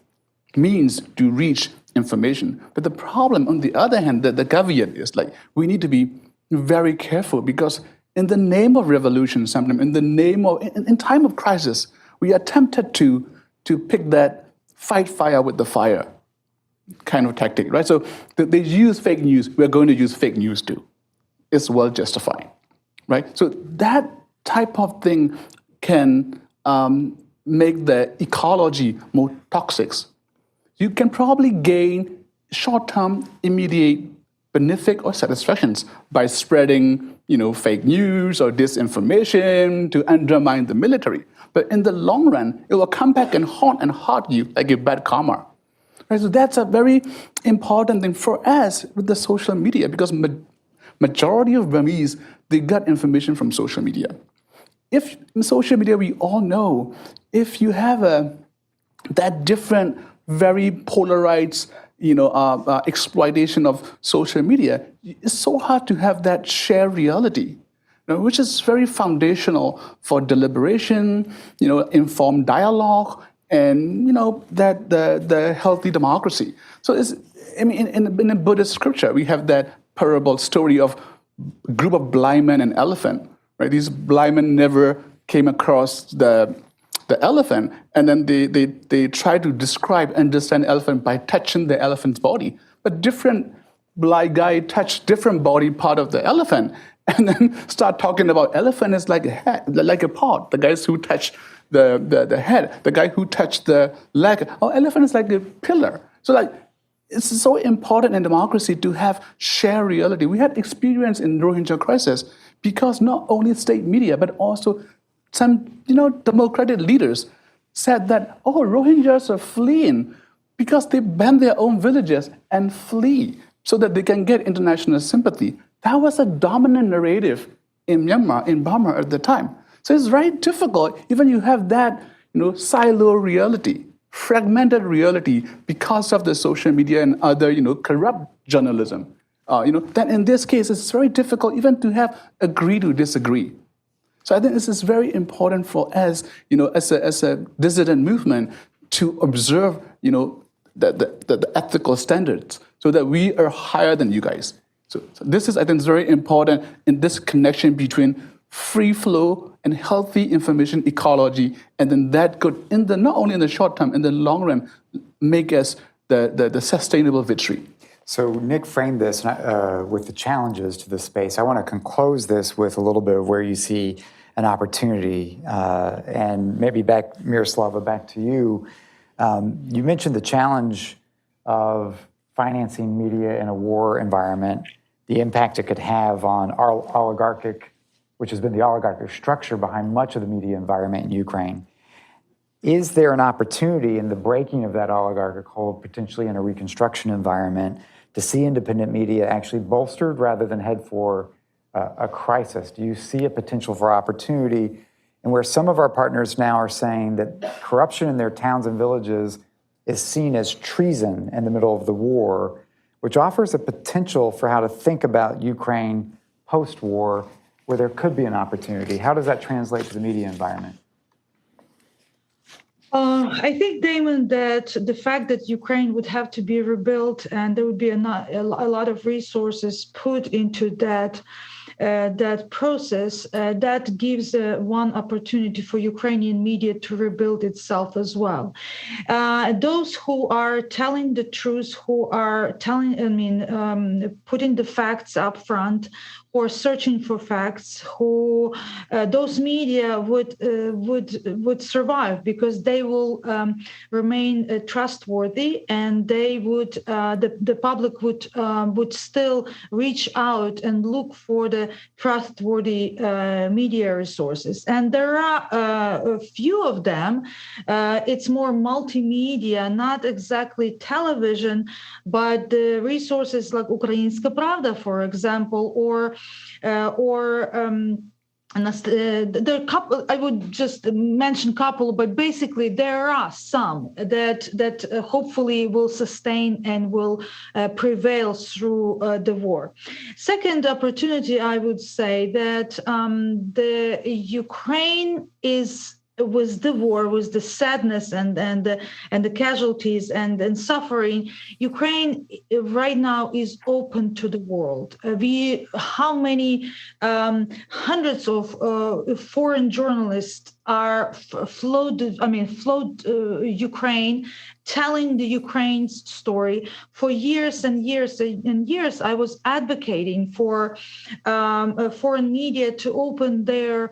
means to reach information. But the problem, on the other hand, that the caveat is like, we need to be very careful, because in the name of revolution, sometimes in the name of, in time of crisis, we are tempted to pick that fight fire with the fire kind of tactic, right? So they use fake news, we're going to use fake news too. It's well justified, right? So that type of thing can make the ecology more toxic. You can probably gain short-term, immediate benefit or satisfactions by spreading, fake news or disinformation to undermine the military. But in the long run, it will come back and haunt you like a bad karma. Right? So that's a very important thing for us with the social media, because majority of Burmese, they got information from social media. If in social media, we all know, if you have that different, very polarized, exploitation of social media, it's so hard to have that shared reality, which is very foundational for deliberation, informed dialogue, and that the healthy democracy. So in a Buddhist scripture, we have that parable story of a group of blind men and elephant. Right? These blind men never came across the elephant, and then they try to understand elephant by touching the elephant's body. But different blind guy touched different body part of the elephant, and then start talking about elephant is like a head, like a pot. The guys who touch the head, the guy who touched the leg, elephant is like a pillar. So it's so important in democracy to have shared reality. We had experience in Rohingya crisis because not only state media, but also some, democratic leaders said that, Rohingyas are fleeing because they ban their own villages and flee so that they can get international sympathy. That was a dominant narrative in Myanmar, in Burma at the time. So it's very difficult, even you have that, silo reality, fragmented reality because of the social media and other, corrupt journalism. Then in this case, it's very difficult even to have agree to disagree. So I think this is very important for us, as a dissident movement, to observe, the ethical standards so that we are higher than you guys. So this is, I think, very important in this connection between free flow and healthy information ecology, and then that could, not only in the short term, in the long run, make us the sustainable victory. So Nick framed this with the challenges to the space. I want to close this with a little bit of where you see an opportunity. And maybe Miroslava, back to you. You mentioned the challenge of financing media in a war environment, the impact it could have on which has been the oligarchic structure behind much of the media environment in Ukraine. Is there an opportunity in the breaking of that oligarchic hold, potentially in a reconstruction environment, to see independent media actually bolstered rather than head for a crisis? Do you see a potential for opportunity? And where some of our partners now are saying that corruption in their towns and villages is seen as treason in the middle of the war, which offers a potential for how to think about Ukraine post-war, where there could be an opportunity. How does that translate to the media environment? I think, Damon, that the fact that Ukraine would have to be rebuilt and there would be a lot of resources put into that process, that gives one opportunity for Ukrainian media to rebuild itself as well. Those who are telling the truth, who are putting the facts up front, or searching for facts, those media would survive because they will remain trustworthy, and they would the public would still reach out and look for the trustworthy media resources. And there are a few of them. It's more multimedia, not exactly television, but the resources like Ukrainska Pravda, for example, or there are a couple. I would just mention a couple, but basically there are some that hopefully will sustain and will prevail through the war. Second opportunity, I would say that the Ukraine is with the war, with the sadness and the casualties and suffering, Ukraine right now is open to the world. How many hundreds of foreign journalists are flowed Ukraine, telling the Ukraine's story for years and years and years. I was advocating for foreign media to open their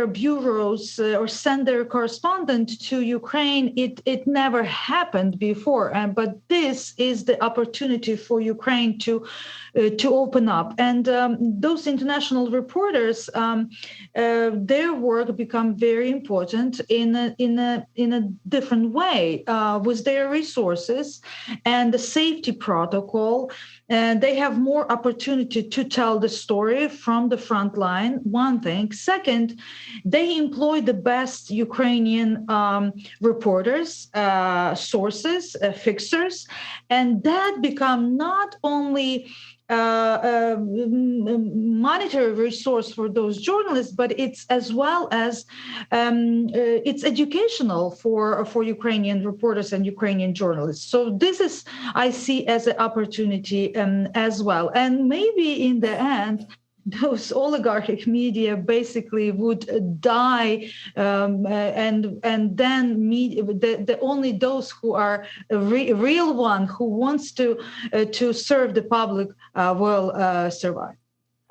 bureaus or send their correspondent to Ukraine. It never happened before, but this is the opportunity for Ukraine to open up. And those international reporters, their work become very important in a different way with their resources and the safety protocol. And they have more opportunity to tell the story from the front line, one thing. Second, they employ the best Ukrainian reporters, sources, fixers, and that become not only monetary resource for those journalists, but it's as well as it's educational for Ukrainian reporters and Ukrainian journalists. So this is, I see as an opportunity as well. And maybe in the end, those oligarchic media basically would die, and then the only those who are real one who wants to serve the public will survive.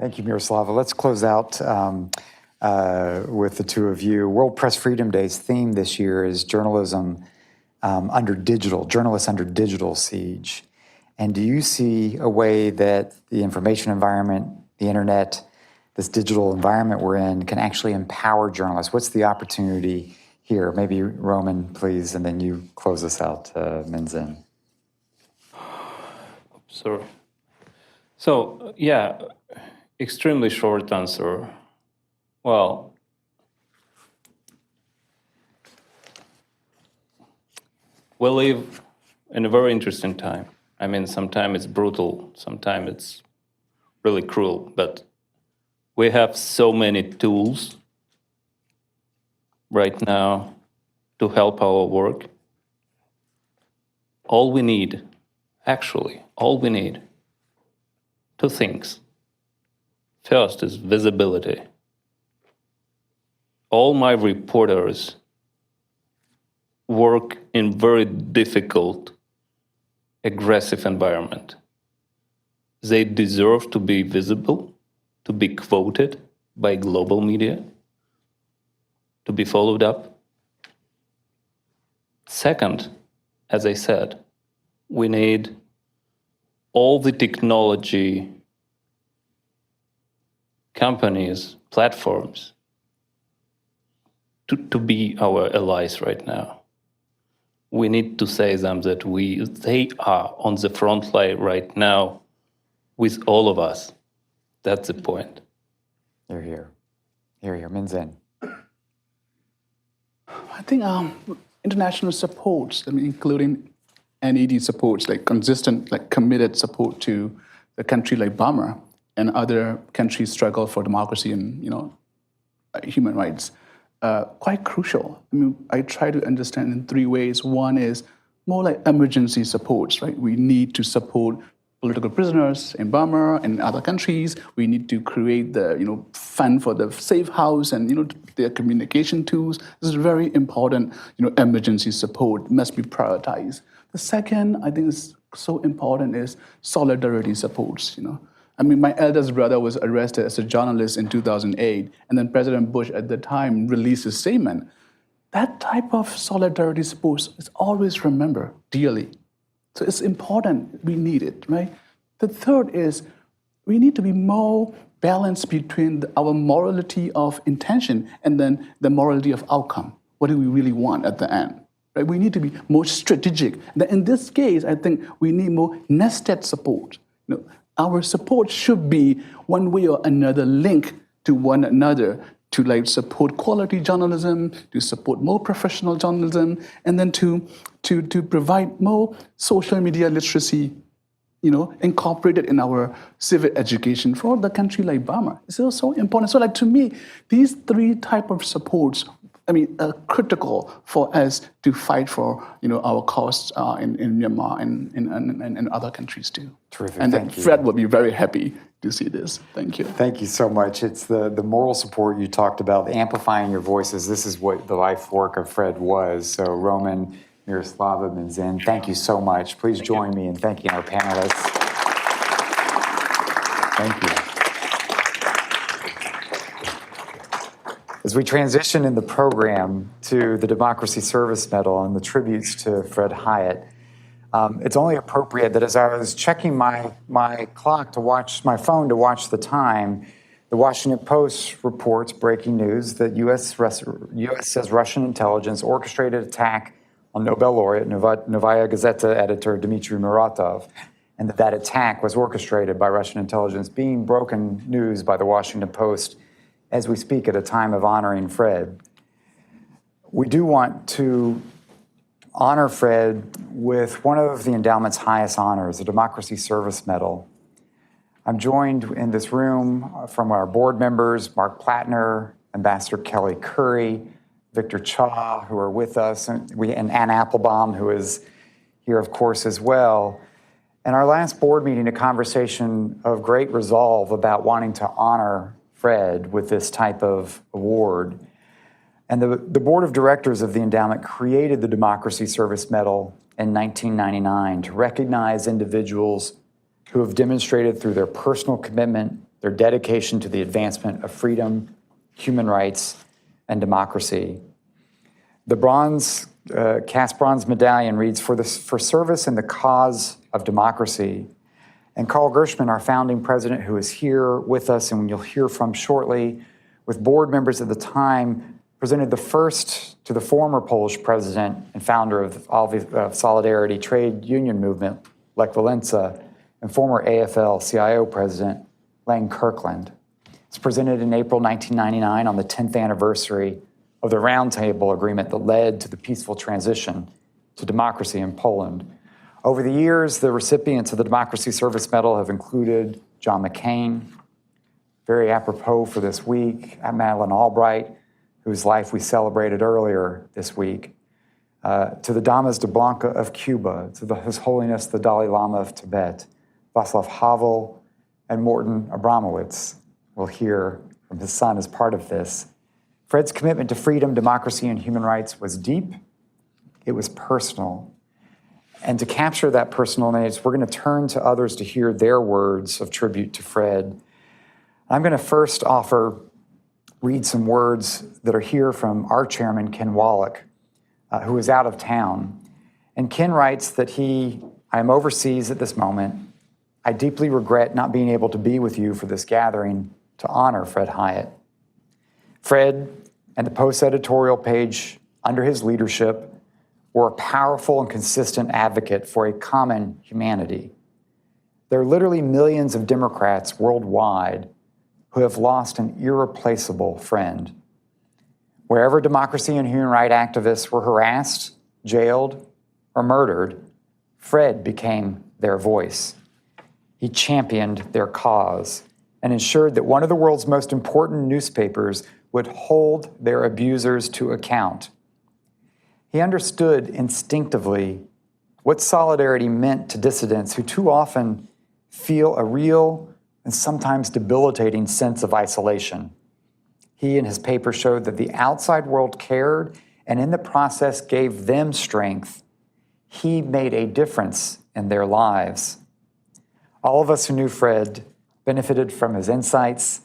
Thank you, Miroslava. Let's close out with the two of you. World Press Freedom Day's theme this year is journalists under digital siege. And do you see a way that the information environment, the internet, this digital environment we're in can actually empower journalists? What's the opportunity here? Maybe Roman, please, and then you close us out, Minzin. Sorry. So, yeah, extremely short answer. Well, we live in a very interesting time. I mean, sometimes it's brutal, sometimes it's really cruel, but we have so many tools right now to help our work. All we need, two things. First is visibility. All my reporters work in very difficult, aggressive environment. They deserve to be visible, to be quoted by global media, to be followed up. Second, as I said, we need all the technology companies, platforms, to be our allies right now. We need to say them that they are on the front line right now with all of us. That's the point. You're here. Minzin. I think international supports, including NED supports, like consistent, like committed support to a country like Burma and other countries struggle for democracy and human rights, quite crucial. I try to understand in three ways. One is more like emergency supports, right? We need to support political prisoners in Burma and other countries. We need to create the fund for the safe house and their communication tools. This is very important. Emergency support must be prioritized. The second, I think, is so important is solidarity supports. My eldest brother was arrested as a journalist in 2008, and then President Bush at the time released a statement. That type of solidarity supports is always remembered dearly. So it's important, we need it, right? The third is we need to be more balanced between our morality of intention and then the morality of outcome. What do we really want at the end? Right? We need to be more strategic. In this case, I think we need more nested support. Our support should be one way or another linked to one another to support quality journalism, to support more professional journalism, and then to provide more social media literacy, incorporated in our civic education for the country like Burma. It's so important. So to me, these three type of supports critical for us to fight for, our cause in Myanmar and other countries too. Terrific, And thank you. Fred will be very happy to see this. Thank you. Thank you so much. It's the moral support you talked about, amplifying your voices. This is what the life work of Fred was. So Roman, Miroslava, and Zen, thank you so much. Please join me in thanking our panelists. Thank you. As we transition in the program to the Democracy Service Medal and the tributes to Fred Hyatt, it's only appropriate that as I was checking my clock to watch my phone to watch the time, the Washington Post reports breaking news that U.S. says Russian intelligence orchestrated attack on Nobel laureate Novaya Gazeta editor Dmitry Muratov, and that attack was orchestrated by Russian intelligence, being broken news by the Washington Post as we speak at a time of honoring Fred. We do want to honor Fred with one of the endowment's highest honors, the Democracy Service Medal. I'm joined in this room from our board members, Mark Plattner, Ambassador Kelly Curry, Victor Cha, who are with us, and Ann Applebaum, who is here, of course, as well. In our last board meeting, a conversation of great resolve about wanting to honor Fred with this type of award. And the board of directors of the endowment created the Democracy Service Medal in 1999 to recognize individuals who have demonstrated through their personal commitment, their dedication to the advancement of freedom, human rights, and democracy. The cast bronze medallion reads, for service in the cause of democracy. And Carl Gershman, our founding president, who is here with us and you'll hear from shortly, with board members at the time, presented the first to the former Polish president and founder of Solidarity Trade Union Movement, Lech Walesa, and former AFL-CIO president, Lang Kirkland. It's presented in April 1999 on the 10th anniversary of the Roundtable Agreement that led to the peaceful transition to democracy in Poland. Over the years, the recipients of the Democracy Service Medal have included John McCain, very apropos for this week, Madeleine Albright, whose life we celebrated earlier this week, to the Damas de Blanca of Cuba, to His Holiness the Dalai Lama of Tibet, Václav Havel, and Morton Abramowitz. We'll hear from his son as part of this. Fred's commitment to freedom, democracy, and human rights was deep. It was personal. And to capture that personalness, we're going to turn to others to hear their words of tribute to Fred. I'm going to first read some words that are here from our chairman, Ken Wallach, who is out of town. And Ken writes that I am overseas at this moment. I deeply regret not being able to be with you for this gathering to honor Fred Hyatt. Fred and the Post editorial page under his leadership were a powerful and consistent advocate for a common humanity. There are literally millions of Democrats worldwide who have lost an irreplaceable friend. Wherever democracy and human rights activists were harassed, jailed, or murdered, Fred became their voice. He championed their cause and ensured that one of the world's most important newspapers would hold their abusers to account. He understood instinctively what solidarity meant to dissidents who too often feel a real and sometimes debilitating sense of isolation. He and his paper showed that the outside world cared and in the process gave them strength. He made a difference in their lives. All of us who knew Fred benefited from his insights,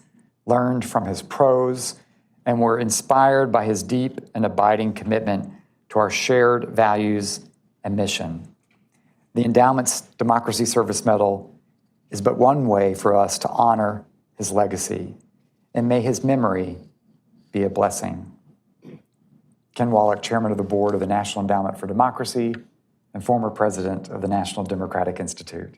learned from his prose, and were inspired by his deep and abiding commitment to our shared values and mission. The Endowment's Democracy Service Medal is but one way for us to honor his legacy, and may his memory be a blessing. Ken Wallach, Chairman of the Board of the National Endowment for Democracy and former President of the National Democratic Institute.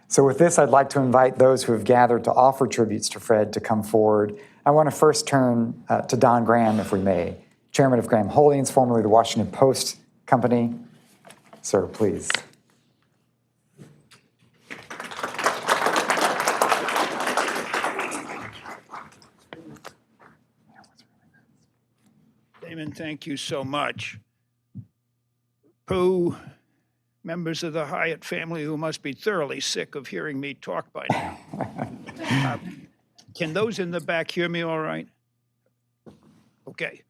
So with this, I'd like to invite those who have gathered to offer tributes to Fred to come forward. I want to first turn to Don Graham, if we may, Chairman of Graham Holdings, formerly the Washington Post Company. Sir, please. Damon, thank you so much. Pooh, members of the Hyatt family who must be thoroughly sick of hearing me talk by now. Can those in the back hear me all right? Okay.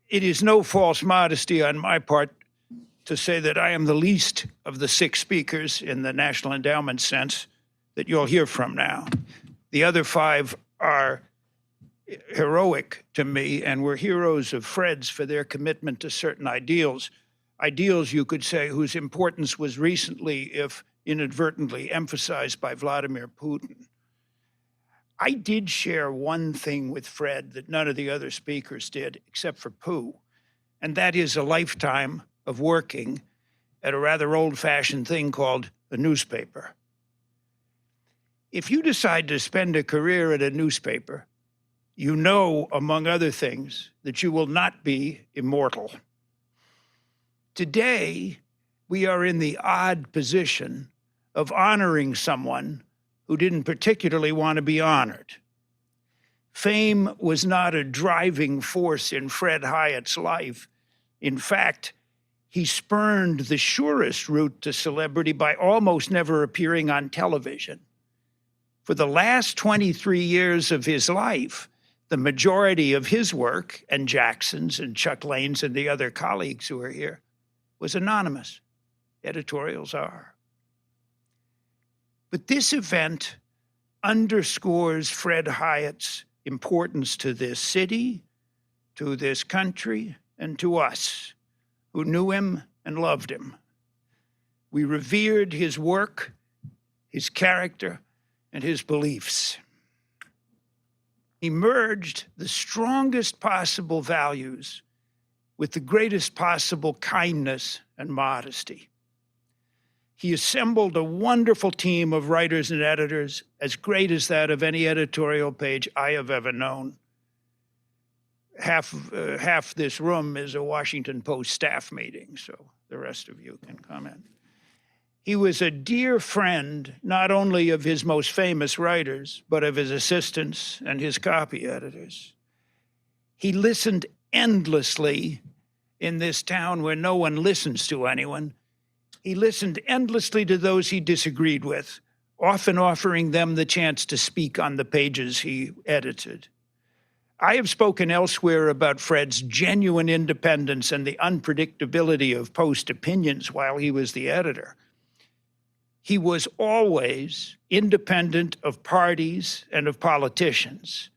It is no false modesty on my part to say that I am the least of the 6 speakers in the National Endowment sense that you'll hear from now. The other 5 are heroic to me and were heroes of Fred's for their commitment to certain ideals. Ideals, you could say, whose importance was recently, if inadvertently, emphasized by Vladimir Putin. I did share one thing with Fred that none of the other speakers did, except for Pooh, and that is a lifetime of working at a rather old-fashioned thing called a newspaper. If you decide to spend a career at a newspaper, you know, among other things, that you will not be immortal. Today, we are in the odd position of honoring someone who didn't particularly want to be honored. Fame was not a driving force in Fred Hyatt's life. In fact, he spurned the surest route to celebrity by almost never appearing on television. For the last 23 years of his life, the majority of his work, and Jackson's and Chuck Lane's and the other colleagues who are here, was anonymous. Editorials are. But this event underscores Fred Hyatt's importance to this city, to this country, and to us, who knew him and loved him. We revered his work, his character, and his beliefs. He merged the strongest possible values with the greatest possible kindness and modesty. He assembled a wonderful team of writers and editors, as great as that of any editorial page I have ever known. Half this room is a Washington Post staff meeting, so the rest of you can comment. He was a dear friend, not only of his most famous writers, but of his assistants and his copy editors. He listened endlessly in this town where no one listens to anyone. He listened endlessly to those he disagreed with, often offering them the chance to speak on the pages he edited. I have spoken elsewhere about Fred's genuine independence and the unpredictability of Post opinions while he was the editor. He was always independent of parties and of politicians,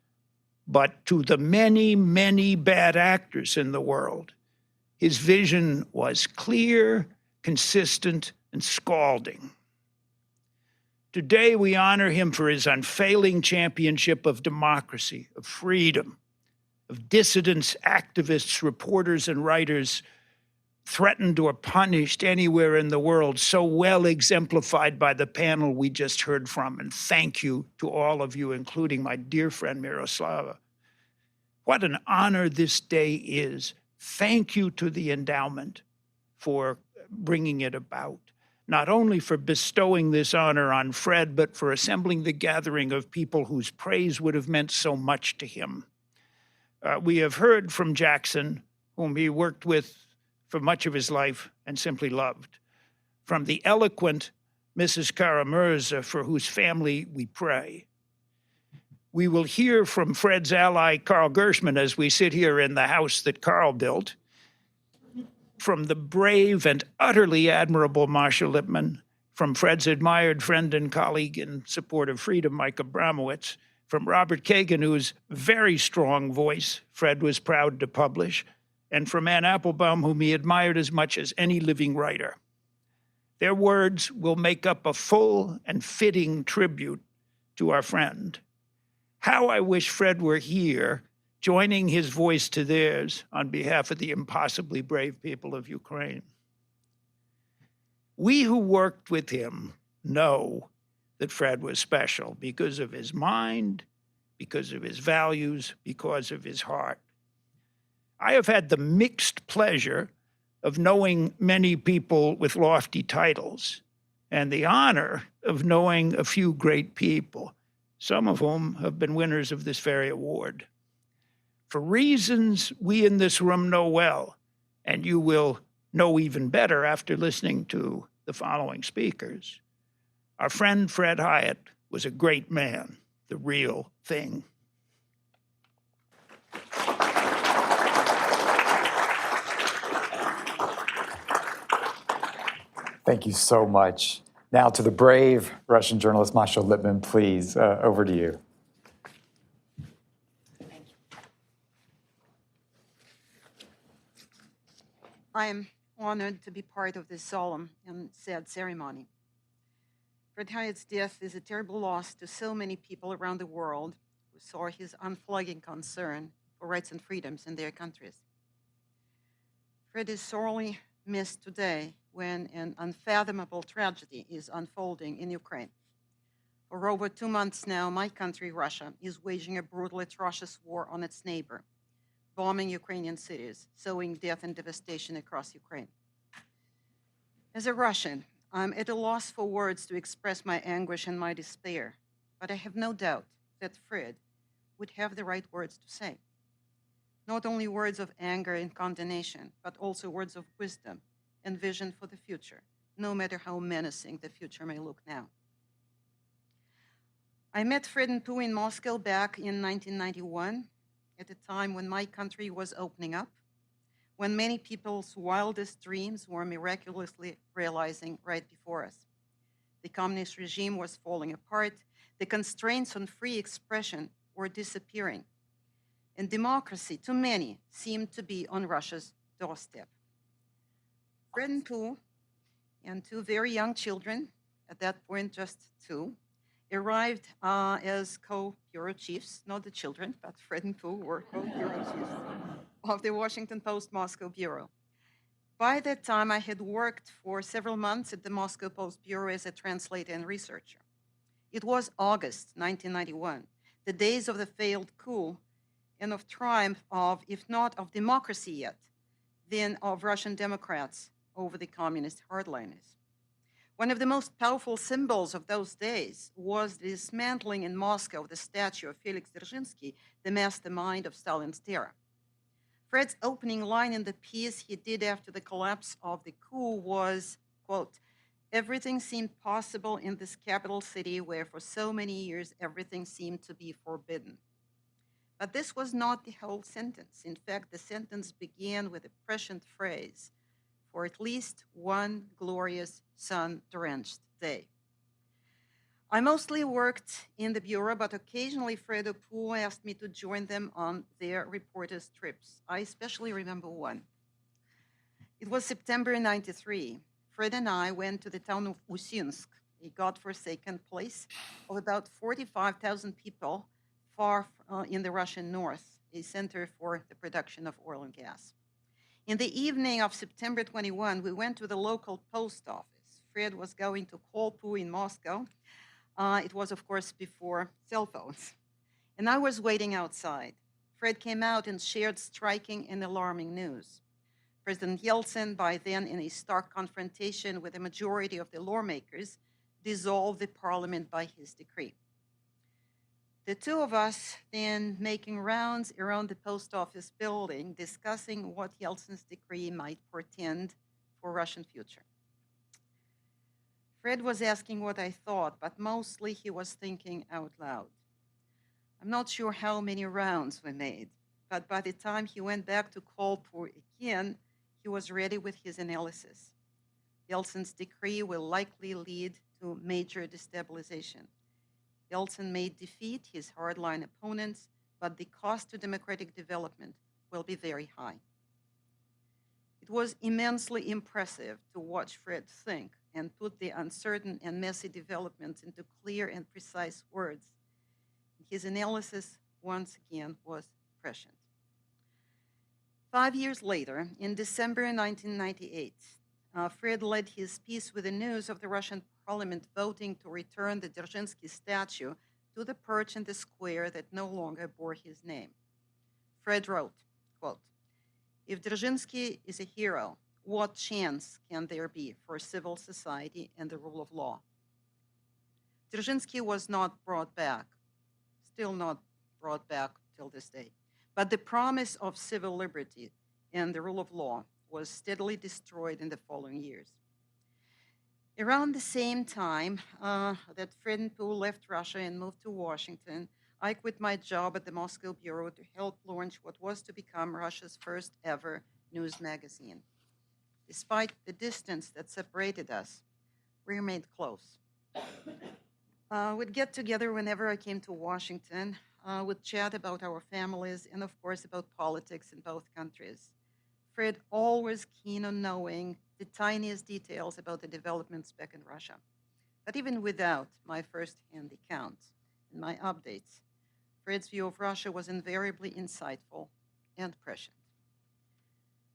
but to the many, many bad actors in the world, his vision was clear, consistent, and scalding. Today, we honor him for his unfailing championship of democracy, of freedom, of dissidents, activists, reporters, and writers threatened or punished anywhere in the world, so well exemplified by the panel we just heard from. And thank you to all of you, including my dear friend Miroslava. What an honor this day is. Thank you to the Endowment for bringing it about, not only for bestowing this honor on Fred, but for assembling the gathering of people whose praise would have meant so much to him. We have heard from Jackson, whom he worked with for much of his life and simply loved, from the eloquent Mrs. Kara-Murza, for whose family we pray. We will hear from Fred's ally, Carl Gershman, as we sit here in the house that Carl built, from the brave and utterly admirable Marsha Lipman, from Fred's admired friend and colleague in support of freedom, Mike Abramowitz, from Robert Kagan, whose very strong voice Fred was proud to publish, and from Anne Applebaum, whom he admired as much as any living writer. Their words will make up a full and fitting tribute to our friend. How I wish Fred were here, joining his voice to theirs on behalf of the impossibly brave people of Ukraine. We who worked with him know that Fred was special because of his mind, because of his values, because of his heart. I have had the mixed pleasure of knowing many people with lofty titles and the honor of knowing a few great people, some of whom have been winners of this very award. for reasons we in this room know well, and you will know even better after listening to the following speakers. Our friend Fred Hyatt was a great man, the real thing. Thank you so much. Now to the brave Russian journalist, Masha Lipman, please, over to you. I am honored to be part of this solemn and sad ceremony. Fred Hyatt's death is a terrible loss to so many people around the world who saw his unflagging concern for rights and freedoms in their countries. Fred is sorely missed today when an unfathomable tragedy is unfolding in Ukraine. For over 2 months now, my country, Russia, is waging a brutal, atrocious war on its neighbor, bombing Ukrainian cities, sowing death and devastation across Ukraine. As a Russian, I'm at a loss for words to express my anguish and my despair, but I have no doubt that Fred would have the right words to say. Not only words of anger and condemnation, but also words of wisdom and vision for the future, no matter how menacing the future may look now. I met Fred and Pooh in Moscow back in 1991, at a time when my country was opening up, when many people's wildest dreams were miraculously realizing right before us. The communist regime was falling apart, the constraints on free expression were disappearing, and democracy, to many, seemed to be on Russia's doorstep. Fred and Pooh and 2 very young children, at that point just 2, arrived as co-bureau chiefs, not the children, but Fred and Pooh were co-bureau chiefs of the Washington Post Moscow Bureau. By that time, I had worked for several months at the Moscow Post Bureau as a translator and researcher. It was August 1991, the days of the failed coup and of triumph of, if not of democracy yet, then of Russian Democrats over the communist hardliners. One of the most powerful symbols of those days was the dismantling in Moscow of the statue of Felix Dzerzhinsky, the mastermind of Stalin's terror. Fred's opening line in the piece he did after the collapse of the coup was, quote, "Everything seemed possible in this capital city where for so many years everything seemed to be forbidden." But this was not the whole sentence. In fact, the sentence began with a prescient phrase, "for at least one glorious sun-drenched day." I mostly worked in the Bureau, but occasionally Fred or Pooh asked me to join them on their reporters' trips. I especially remember one. It was September '93. Fred and I went to the town of Usinsk, a godforsaken place of about 45,000 people far in the Russian north, a center for the production of oil and gas. In the evening of September 21, we went to the local post office. Fred was going to call Pooh in Moscow. It was, of course, before cell phones. And I was waiting outside. Fred came out and shared striking and alarming news. President Yeltsin, by then in a stark confrontation with the majority of the lawmakers, dissolved the parliament by his decree. The 2 of us then making rounds around the post office building, discussing what Yeltsin's decree might portend for Russian future. Fred was asking what I thought, but mostly he was thinking out loud. I'm not sure how many rounds we made, but by the time he went back to call Pooh again, he was ready with his analysis. Yeltsin's decree will likely lead to major destabilization. Yeltsin may defeat his hardline opponents, but the cost to democratic development will be very high. It was immensely impressive to watch Fred think and put the uncertain and messy developments into clear and precise words. His analysis, once again, was prescient. 5 years later, in December 1998, Fred led his piece with the news of the Russian parliament voting to return the Dzerzhinsky statue to the perch in the square that no longer bore his name. Fred wrote, quote, "If Dzerzhinsky is a hero, what chance can there be for civil society and the rule of law?" Dzerzhinsky was not brought back, still not brought back till this day. But the promise of civil liberty and the rule of law was steadily destroyed in the following years. Around the same time that Fred and Pooh left Russia and moved to Washington, I quit my job at the Moscow Bureau to help launch what was to become Russia's first ever news magazine. Despite the distance that separated us, we remained close. We'd get together whenever I came to Washington, would chat about our families and, of course, about politics in both countries. Fred always keen on knowing the tiniest details about the developments back in Russia. But even without my first-hand accounts and my updates, Fred's view of Russia was invariably insightful and prescient.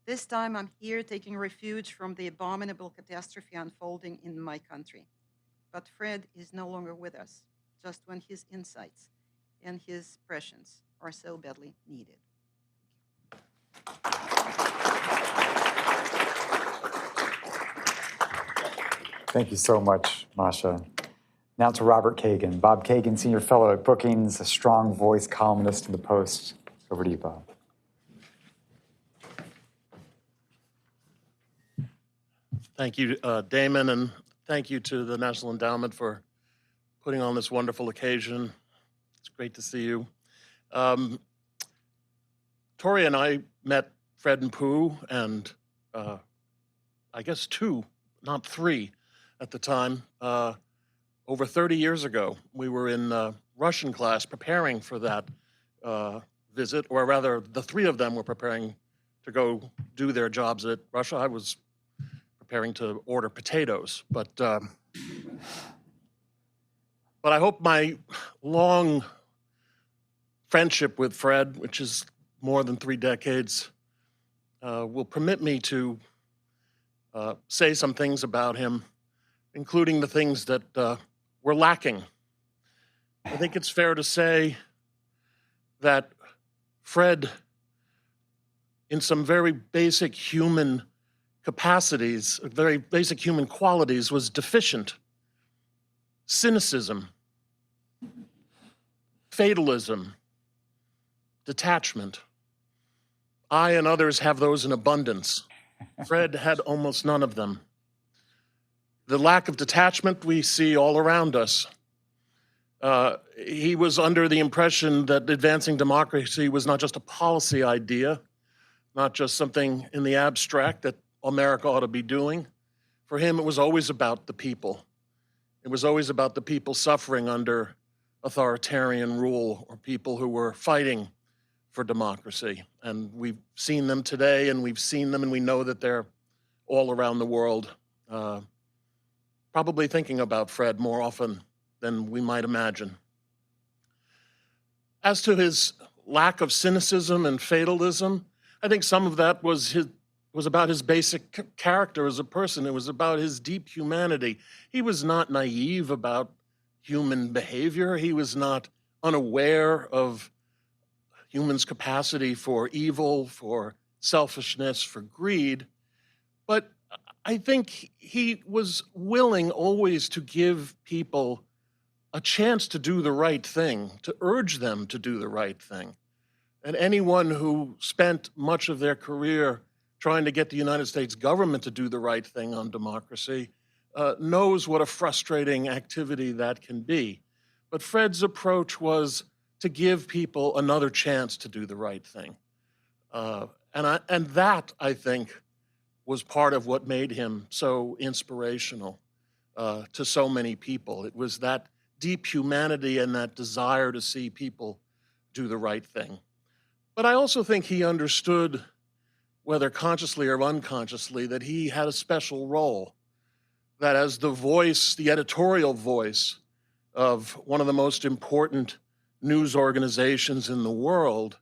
This time I'm here taking refuge from the abominable catastrophe unfolding in my country. But Fred is no longer with us, just when his insights and his prescience are so badly needed. Thank you so much, Masha. Now to Robert Kagan. Bob Kagan, Senior Fellow at Brookings, a strong voice columnist in the Post. Over to you, Bob. Thank you, Damon, and thank you to the National Endowment for putting on this wonderful occasion. It's great to see you. Tori and I met Fred and Pooh, and I guess 2, not 3 at the time, over 30 years ago. We were in Russian class preparing for that visit, or rather, the 3 of them were preparing to go do their jobs at Russia. I was preparing to order potatoes, but I hope my long friendship with Fred, which is more than 3 decades, will permit me to say some things about him, including the things that were lacking. I think it's fair to say that Fred, in some very basic human capacities, very basic human qualities, was deficient. Cynicism, fatalism, detachment. I and others have those in abundance. Fred had almost none of them. The lack of detachment we see all around us. He was under the impression that advancing democracy was not just a policy idea, not just something in the abstract that America ought to be doing. For him, it was always about the people. It was always about the people suffering under authoritarian rule, or people who were fighting for democracy. And we've seen them today, and we've seen them, and we know that they're all around the world, probably thinking about Fred more often than we might imagine. As to his lack of cynicism and fatalism, I think some of that was about his basic character as a person. It was about his deep humanity. He was not naive about human behavior. He was not unaware of humans' capacity for evil, for selfishness, for greed. But I think he was willing always to give people a chance to do the right thing, to urge them to do the right thing. And anyone who spent much of their career trying to get the United States government to do the right thing on democracy knows what a frustrating activity that can be. But Fred's approach was to give people another chance to do the right thing. And that, I think, was part of what made him so inspirational to so many people. It was that deep humanity and that desire to see people do the right thing. But I also think he understood, whether consciously or unconsciously, that he had a special role, that as the voice, the editorial voice of one of the most important news organizations in the world,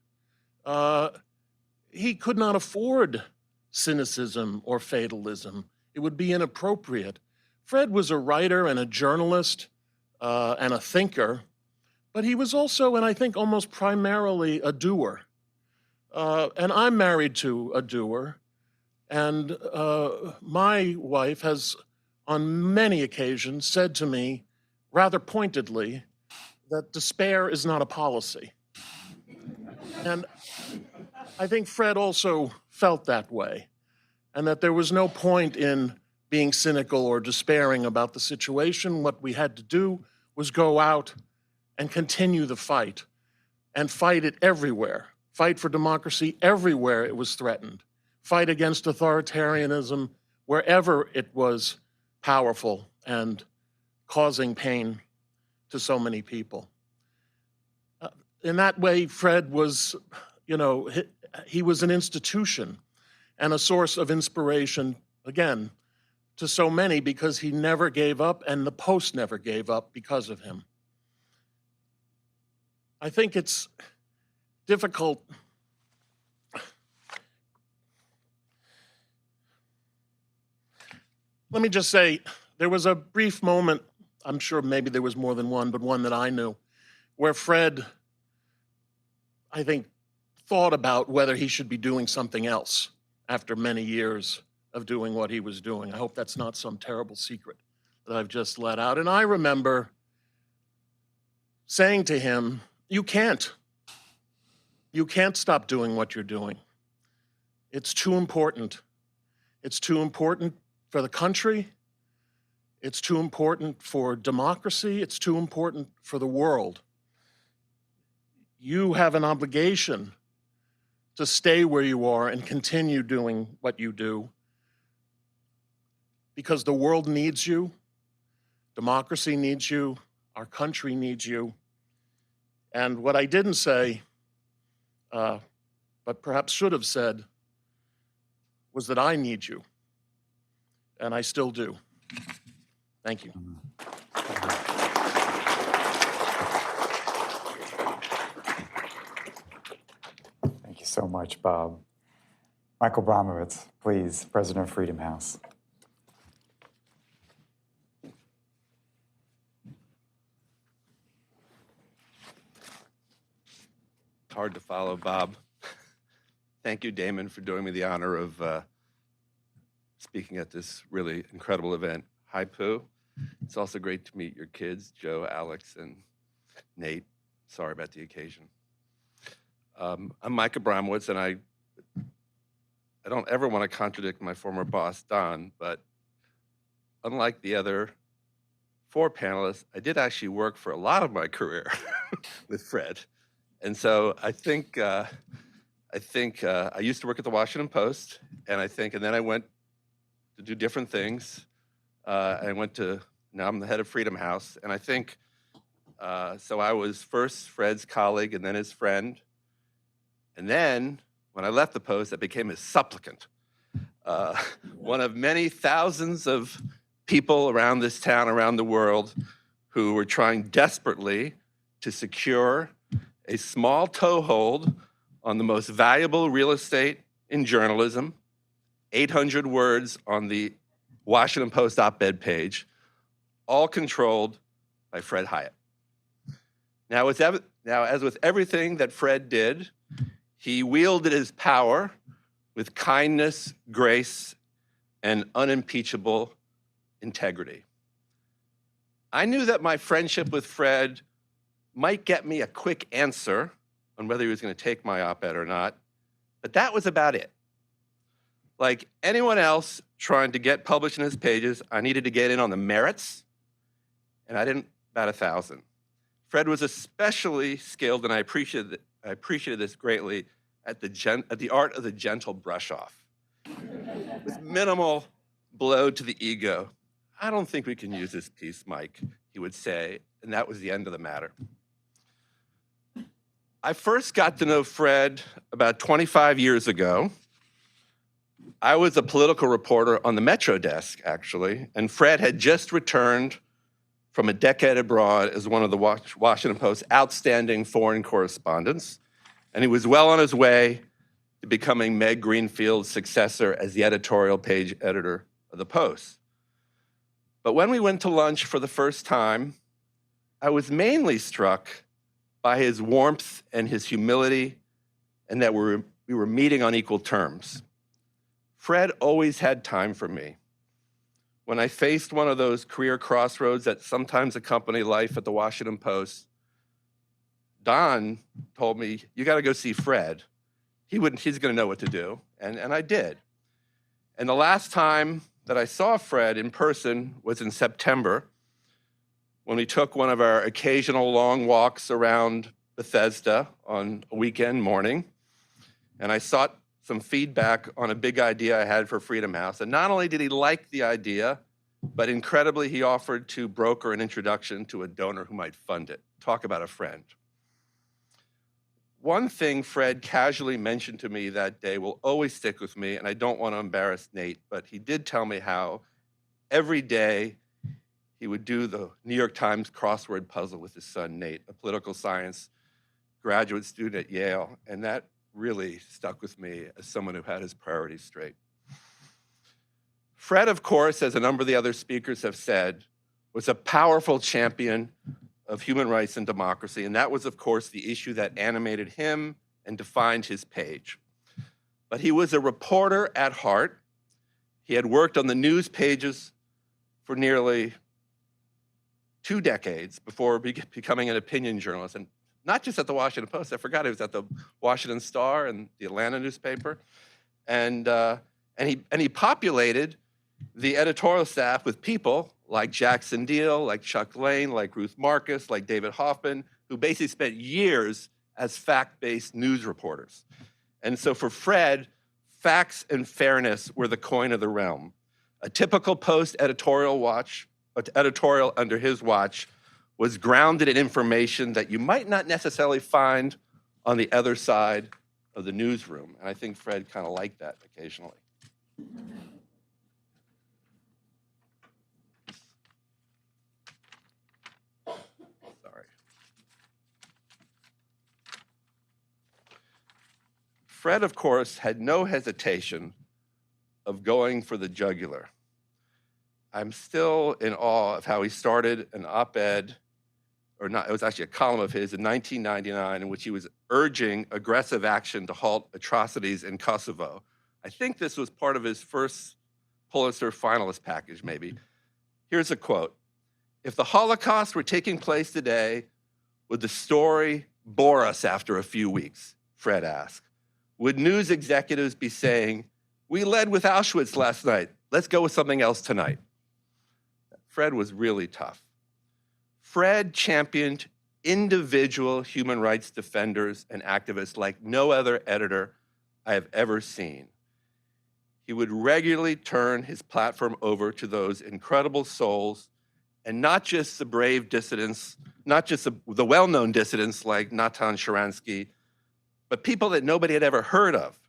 he could not afford cynicism or fatalism. It would be inappropriate. Fred was a writer and a journalist and a thinker, but he was also, and I think almost primarily, a doer. And I'm married to a doer, and my wife has on many occasions said to me, rather pointedly, that despair is not a policy. And I think Fred also felt that way, and that there was no point in being cynical or despairing about the situation. What we had to do was go out and continue the fight, and fight it everywhere. Fight for democracy everywhere it was threatened. Fight against authoritarianism wherever it was powerful and causing pain to so many people. In that way, Fred was, he was an institution and a source of inspiration, again, to so many, because he never gave up, and the Post never gave up because of him. I think it's difficult. Let me just say, there was a brief moment, I'm sure maybe there was more than one, but one that I knew, where Fred, I think, thought about whether he should be doing something else after many years of doing what he was doing. I hope that's not some terrible secret that I've just let out. And I remember saying to him, you can't stop doing what you're doing. It's too important. It's too important for the country. It's too important for democracy. It's too important for the world. You have an obligation to stay where you are and continue doing what you do, because the world needs you, democracy needs you, our country needs you. And what I didn't say, but perhaps should have said, was that I need you, and I still do. Thank you. Thank you so much, Bob. Michael Bromowitz, please, President of Freedom House. Hard to follow, Bob. Thank you, Damon, for doing me the honor of speaking at this really incredible event. Hi, Pooh. It's also great to meet your kids, Joe, Alex, and Nate. Sorry about the occasion. I'm Micah Bromowitz, and I don't ever want to contradict my former boss, Don, but unlike the other 4 panelists, I did actually work for a lot of my career with Fred. And so I think I used to work at the Washington Post, and then I went to do different things. Now I'm the head of Freedom House, and I think, so I was first Fred's colleague and then his friend. And then when I left the Post, I became his supplicant. One of many thousands of people around this town, around the world, who were trying desperately to secure a small toehold on the most valuable real estate in journalism, 800 words on the Washington Post op-ed page, all controlled by Fred Hiatt. Now, as with everything that Fred did, he wielded his power with kindness, grace, and unimpeachable integrity. I knew that my friendship with Fred might get me a quick answer on whether he was going to take my op-ed or not, but that was about it. Like anyone else trying to get published in his pages, I needed to get in on the merits, and I didn't bat 1,000. Fred was especially skilled, and I appreciated this greatly, at the art of the gentle brush-off. With minimal blow to the ego. I don't think we can use this piece, Mike, he would say, and that was the end of the matter. I first got to know Fred about 25 years ago. I was a political reporter on the Metro desk, actually, and Fred had just returned from a decade abroad as one of the Washington Post's outstanding foreign correspondents, and he was well on his way to becoming Meg Greenfield's successor as the editorial page editor of the Post. But when we went to lunch for the first time, I was mainly struck by his warmth and his humility, and that we were meeting on equal terms. Fred always had time for me. When I faced one of those career crossroads that sometimes accompany life at the Washington Post, Don told me, you got to go see Fred. He's going to know what to do. And I did. And the last time that I saw Fred in person was in September, when we took one of our occasional long walks around Bethesda on a weekend morning. And I sought some feedback on a big idea I had for Freedom House. And not only did he like the idea, but incredibly, he offered to broker an introduction to a donor who might fund it. Talk about a friend. One thing Fred casually mentioned to me that day will always stick with me, and I don't want to embarrass Nate, but he did tell me how every day he would do the New York Times crossword puzzle with his son, Nate, a political science graduate student at Yale, and that really stuck with me as someone who had his priorities straight. Fred, of course, as a number of the other speakers have said, was a powerful champion of human rights and democracy, and that was, of course, the issue that animated him and defined his page. But he was a reporter at heart. He had worked on the news pages for nearly 2 decades before becoming an opinion journalist, and not just at the Washington Post. I forgot he was at the Washington Star and the Atlanta newspaper, and he populated the editorial staff with people like Jackson Deal, like Chuck Lane, like Ruth Marcus, like David Hoffman, who basically spent years as fact-based news reporters. And so for Fred, facts and fairness were the coin of the realm. A typical Post editorial under his watch was grounded in information that you might not necessarily find on the other side of the newsroom. And I think Fred kind of liked that occasionally. Sorry. Fred, of course, had no hesitation of going for the jugular. I'm still in awe of how he started an op-ed, or not, it was actually a column of his in 1999 in which he was urging aggressive action to halt atrocities in Kosovo. I think this was part of his first Pulitzer finalist package, maybe. Here's a quote. "If the Holocaust were taking place today, would the story bore us after a few weeks?" Fred asked. "Would news executives be saying, 'We led with Auschwitz last night, let's go with something else tonight'?" Fred was really tough. Fred championed individual human rights defenders and activists like no other editor I have ever seen. He would regularly turn his platform over to those incredible souls, and not just the brave dissidents, not just the well-known dissidents like Natan Sharansky, but people that nobody had ever heard of.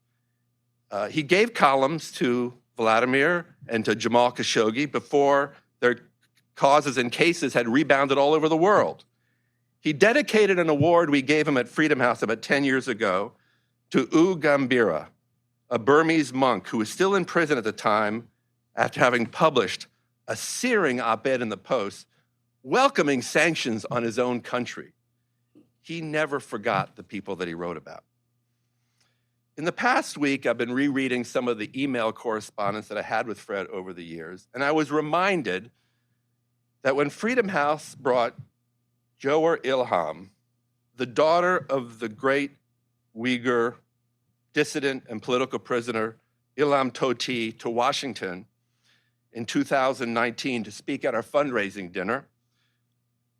He gave columns to Vladimir and to Jamal Khashoggi before their causes and cases had rebounded all over the world. He dedicated an award we gave him at Freedom House about 10 years ago to U Gambira, a Burmese monk who was still in prison at the time after having published a searing op-ed in the Post welcoming sanctions on his own country. He never forgot the people that he wrote about. In the past week, I've been rereading some of the email correspondence that I had with Fred over the years, and I was reminded that when Freedom House brought Jawahar Ilham, the daughter of the great Uyghur dissident and political prisoner Ilham Tohti, to Washington in 2019 to speak at our fundraising dinner,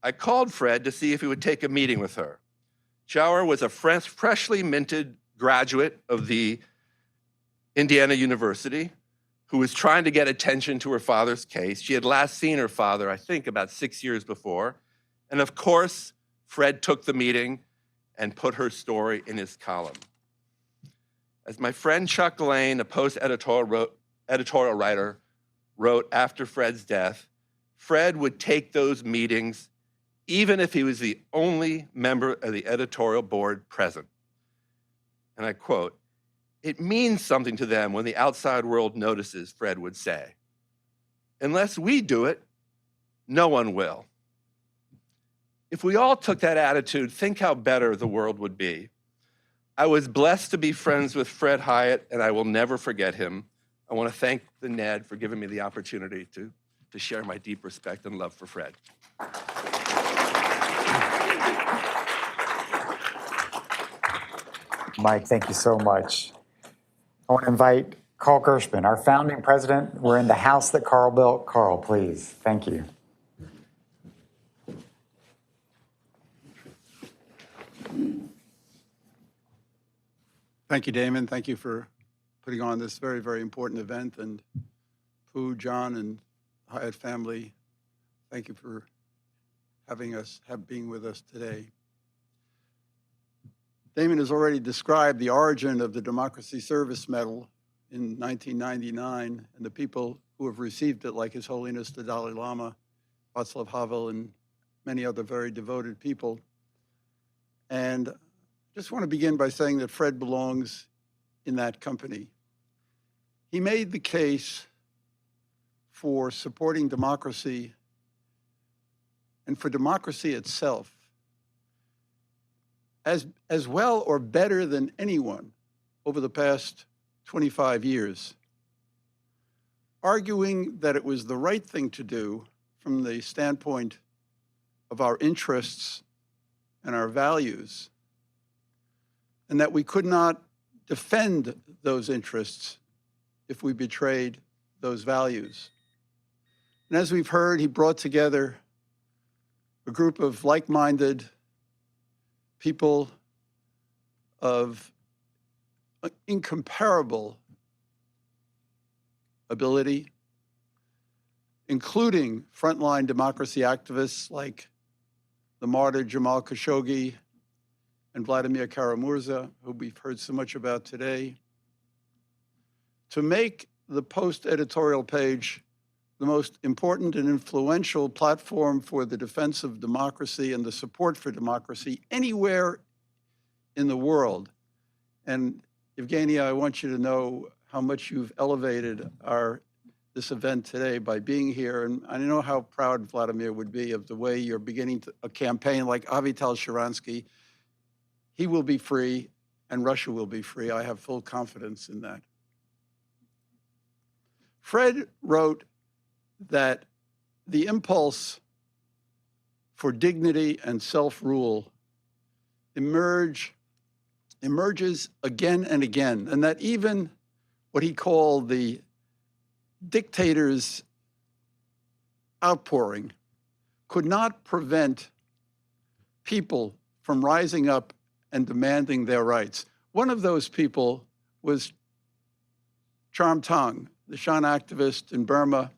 I called Fred to see if he would take a meeting with her. Jawahar was a freshly minted graduate of the Indiana University who was trying to get attention to her father's case. She had last seen her father, I think, about 6 years before. And of course, Fred took the meeting and put her story in his column. As my friend Chuck Lane, a Post editorial writer, wrote after Fred's death, Fred would take those meetings even if he was the only member of the editorial board present. And I quote, "It means something to them when the outside world notices," Fred would say. "Unless we do it, no one will." If we all took that attitude, think how better the world would be. I was blessed to be friends with Fred Hyatt, and I will never forget him. I want to thank the NED for giving me the opportunity to share my deep respect and love for Fred. Mike, thank you so much. I want to invite Carl Gershman, our founding president. We're in the house that Carl built. Carl, please. Thank you. Thank you, Damon. Thank you for putting on this very, very important event. And Pooh, John, and Hyatt family, thank you for being with us today. Damon has already described the origin of the Democracy Service Medal in 1999 and the people who have received it, like His Holiness the Dalai Lama, Václav Havel, and many other very devoted people. And I just want to begin by saying that Fred belongs in that company. He made the case for supporting democracy and for democracy itself as well or better than anyone over the past 25 years, arguing that it was the right thing to do from the standpoint of our interests and our values, and that we could not defend those interests if we betrayed those values. And as we've heard, he brought together a group of like-minded people of incomparable ability, including frontline democracy activists like the martyr Jamal Khashoggi and Vladimir Kara-Murza, who we've heard so much about today, to make the Post editorial page the most important and influential platform for the defense of democracy and the support for democracy anywhere in the world. And Evgenia, I want you to know how much you've elevated this event today by being here. And I know how proud Vladimir would be of the way you're beginning a campaign like Avital Sharansky. He will be free and Russia will be free. I have full confidence in that. Fred wrote that the impulse for dignity and self-rule emerges again and again, and that even what he called the dictator's outpouring could not prevent people from rising up and demanding their rights. One of those people was Cham Tong, the Shan activist in Burma,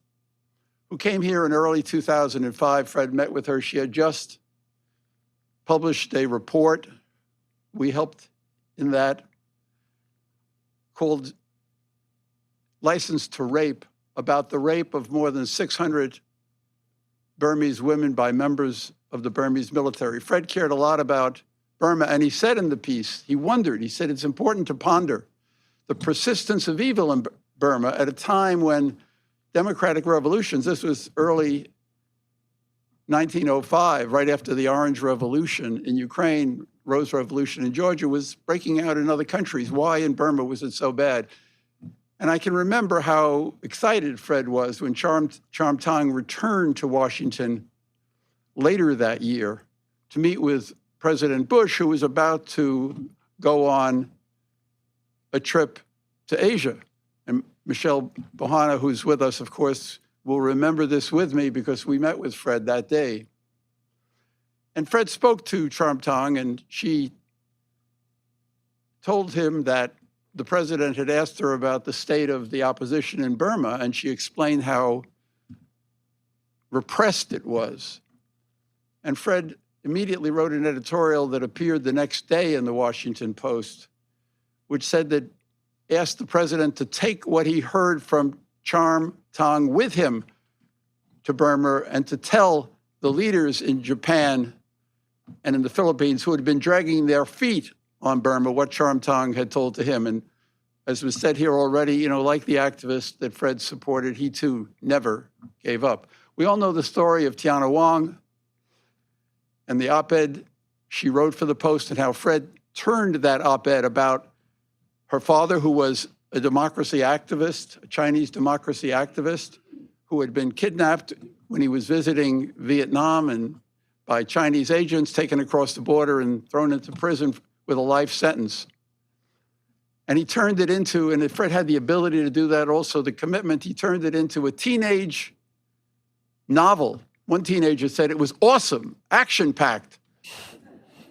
who came here in early 2005. Fred met with her. She had just published a report. We helped in that, called License to Rape, about the rape of more than 600 Burmese women by members of the Burmese military. Fred cared a lot about Burma, and he said in the piece, he said, it's important to ponder the persistence of evil in Burma at a time when democratic revolutions, this was early 1905, right after the Orange Revolution in Ukraine, Rose Revolution in Georgia, was breaking out in other countries. Why in Burma was it so bad? And I can remember how excited Fred was when Cham Tong returned to Washington later that year to meet with President Bush, who was about to go on a trip to Asia. And Michelle Bohanna, who's with us, of course, will remember this with me because we met with Fred that day. And Fred spoke to Cham Tong, and she told him that the president had asked her about the state of the opposition in Burma, and she explained how repressed it was. And Fred immediately wrote an editorial that appeared the next day in the Washington Post, which said that asked the president to take what he heard from Cham Tong with him to Burma and to tell the leaders in Japan and in the Philippines who had been dragging their feet on Burma what Cham Tong had told to him. And as was said here already, like the activist that Fred supported, he too never gave up. We all know the story of Tiana Wong and the op-ed she wrote for the Post and how Fred turned that op-ed about her father, who was a democracy activist, a Chinese democracy activist, who had been kidnapped when he was visiting Vietnam and by Chinese agents, taken across the border and thrown into prison with a life sentence. And he turned it into, and Fred had the ability to do that also, the commitment, he turned it into a teenage novel. One teenager said it was awesome, action-packed,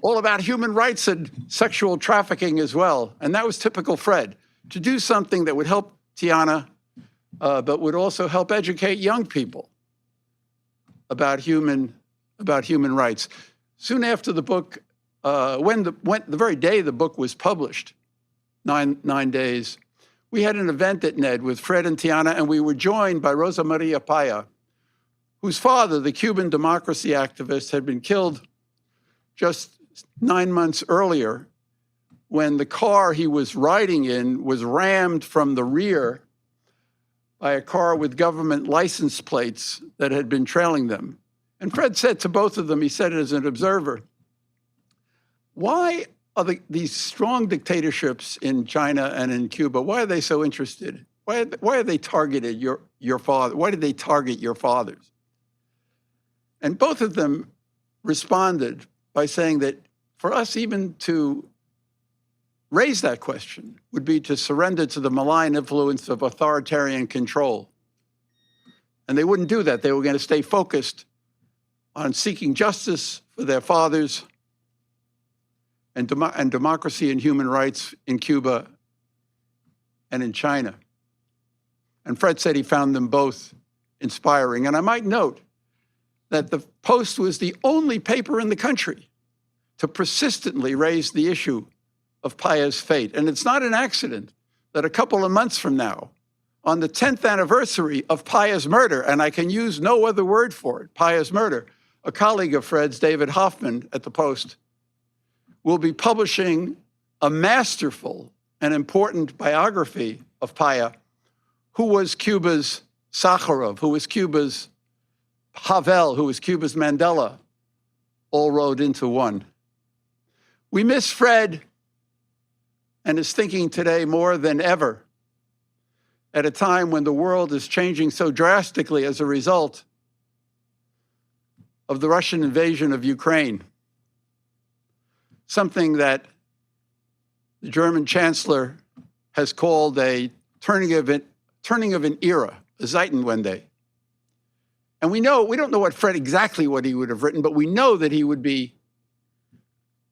all about human rights and sexual trafficking as well. And that was typical Fred, to do something that would help Tiana, but would also help educate young people about human rights. Soon after the book, the very day the book was published, nine days, we had an event at NED with Fred and Tiana, and we were joined by Rosa Maria Paya, whose father, the Cuban democracy activist, had been killed just 9 months earlier when the car he was riding in was rammed from the rear by a car with government license plates that had been trailing them. And Fred said to both of them, he said as an observer, why are these strong dictatorships in China and in Cuba, why are they so interested? Why are they targeted your father? Why did they target your fathers? And both of them responded by saying that for us even to raise that question would be to surrender to the malign influence of authoritarian control. And they wouldn't do that. They were going to stay focused on seeking justice for their fathers and democracy and human rights in Cuba and in China. And Fred said he found them both inspiring. And I might note that the Post was the only paper in the country to persistently raise the issue of Paya's fate. And it's not an accident that a couple of months from now, on the 10th anniversary of Paya's murder, and I can use no other word for it, Paya's murder, a colleague of Fred's, David Hoffman at the Post, will be publishing a masterful and important biography of Paya, who was Cuba's Sakharov, who was Cuba's Havel, who was Cuba's Mandela, all rolled into one. We miss Fred and his thinking today more than ever, at a time when the world is changing so drastically as a result of the Russian invasion of Ukraine, something that the German chancellor has called a turning of an era, a Zeitenwende. And we don't know exactly what he would have written, but we know that he would be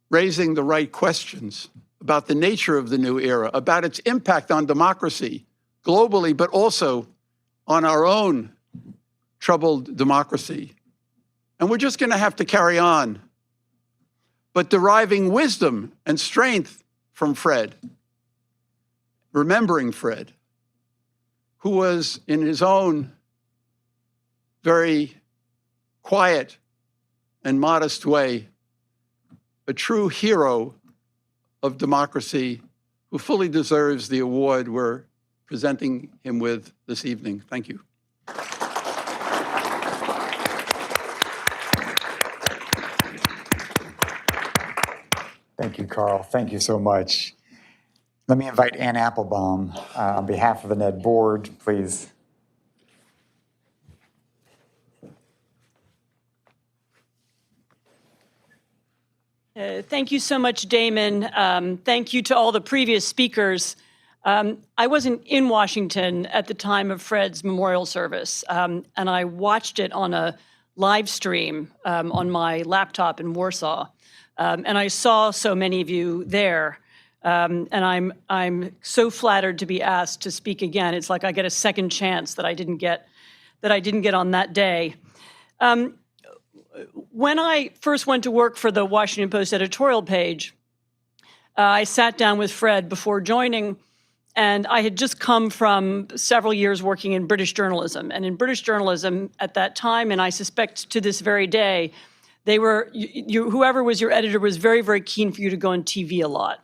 raising the right questions about the nature of the new era, about its impact on democracy globally, but also on our own troubled democracy. And we're just going to have to carry on, but deriving wisdom and strength from Fred, remembering Fred, who was in his own very quiet and modest way a true hero of democracy who fully deserves the award we're presenting him with this evening. Thank you. Thank you, Carl. Thank you so much. Let me invite Ann Applebaum on behalf of the NED board, please. Thank you so much, Damon. Thank you to all the previous speakers. I wasn't in Washington at the time of Fred's memorial service, and I watched it on a live stream on my laptop in Warsaw. And I saw so many of you there. And I'm so flattered to be asked to speak again. It's like I get a second chance that I didn't get on that day. When I first went to work for the Washington Post editorial page, I sat down with Fred before joining, and I had just come from several years working in British journalism. And in British journalism at that time, and I suspect to this very day, they were, whoever was your editor was very, very keen for you to go on TV a lot.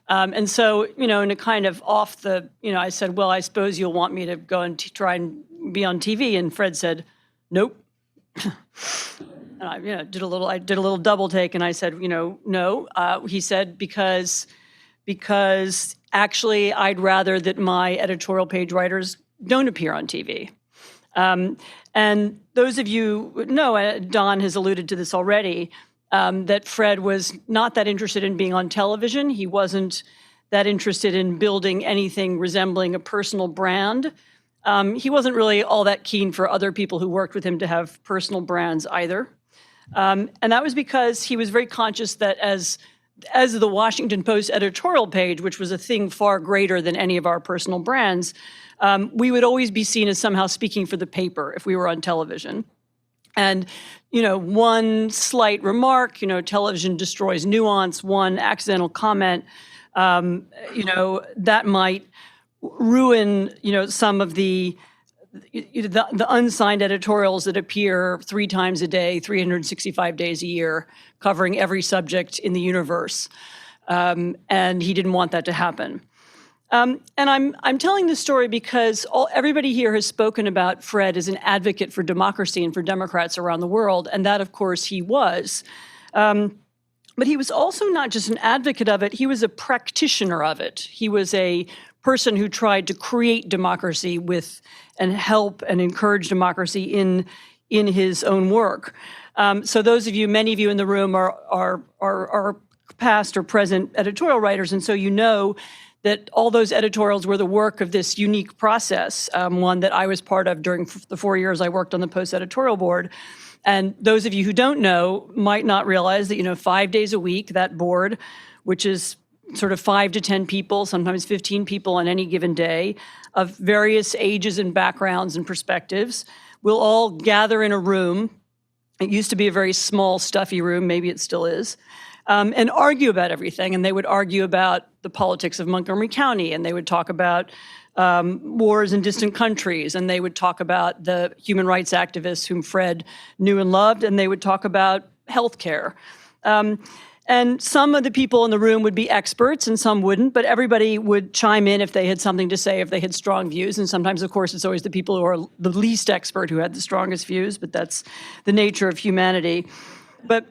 And so, in a kind of off the, I said, well, I suppose you'll want me to go and try and be on TV. And Fred said, nope. And I did a little double take, and I said, no. He said, because actually I'd rather that my editorial page writers don't appear on TV. And those of you know, Don has alluded to this already, that Fred was not that interested in being on television. He wasn't that interested in building anything resembling a personal brand. He wasn't really all that keen for other people who worked with him to have personal brands either. And that was because he was very conscious that as the Washington Post editorial page, which was a thing far greater than any of our personal brands, we would always be seen as somehow speaking for the paper if we were on television. And, one slight remark, television destroys nuance, one accidental comment, that might ruin, some of the unsigned editorials that appear 3 times a day, 365 days a year, covering every subject in the universe. And he didn't want that to happen. And I'm telling this story because everybody here has spoken about Fred as an advocate for democracy and for Democrats around the world, and that, of course, he was. But he was also not just an advocate of it, he was a practitioner of it. He was a person who tried to create democracy with and help and encourage democracy in his own work. So those of you, many of you in the room are past or present editorial writers, and so you know that all those editorials were the work of this unique process, one that I was part of during the 4 years I worked on the Post editorial board. And those of you who don't know might not realize that, 5 days a week, that board, which is sort of 5 to 10 people, sometimes 15 people on any given day, of various ages and backgrounds and perspectives, will all gather in a room. It used to be a very small, stuffy room, maybe it still is, and argue about everything. And they would argue about the politics of Montgomery County, and they would talk about wars in distant countries, and they would talk about the human rights activists whom Fred knew and loved, and they would talk about healthcare. And some of the people in the room would be experts and some wouldn't, but everybody would chime in if they had something to say, if they had strong views. And sometimes, of course, it's always the people who are the least expert who had the strongest views, but that's the nature of humanity. But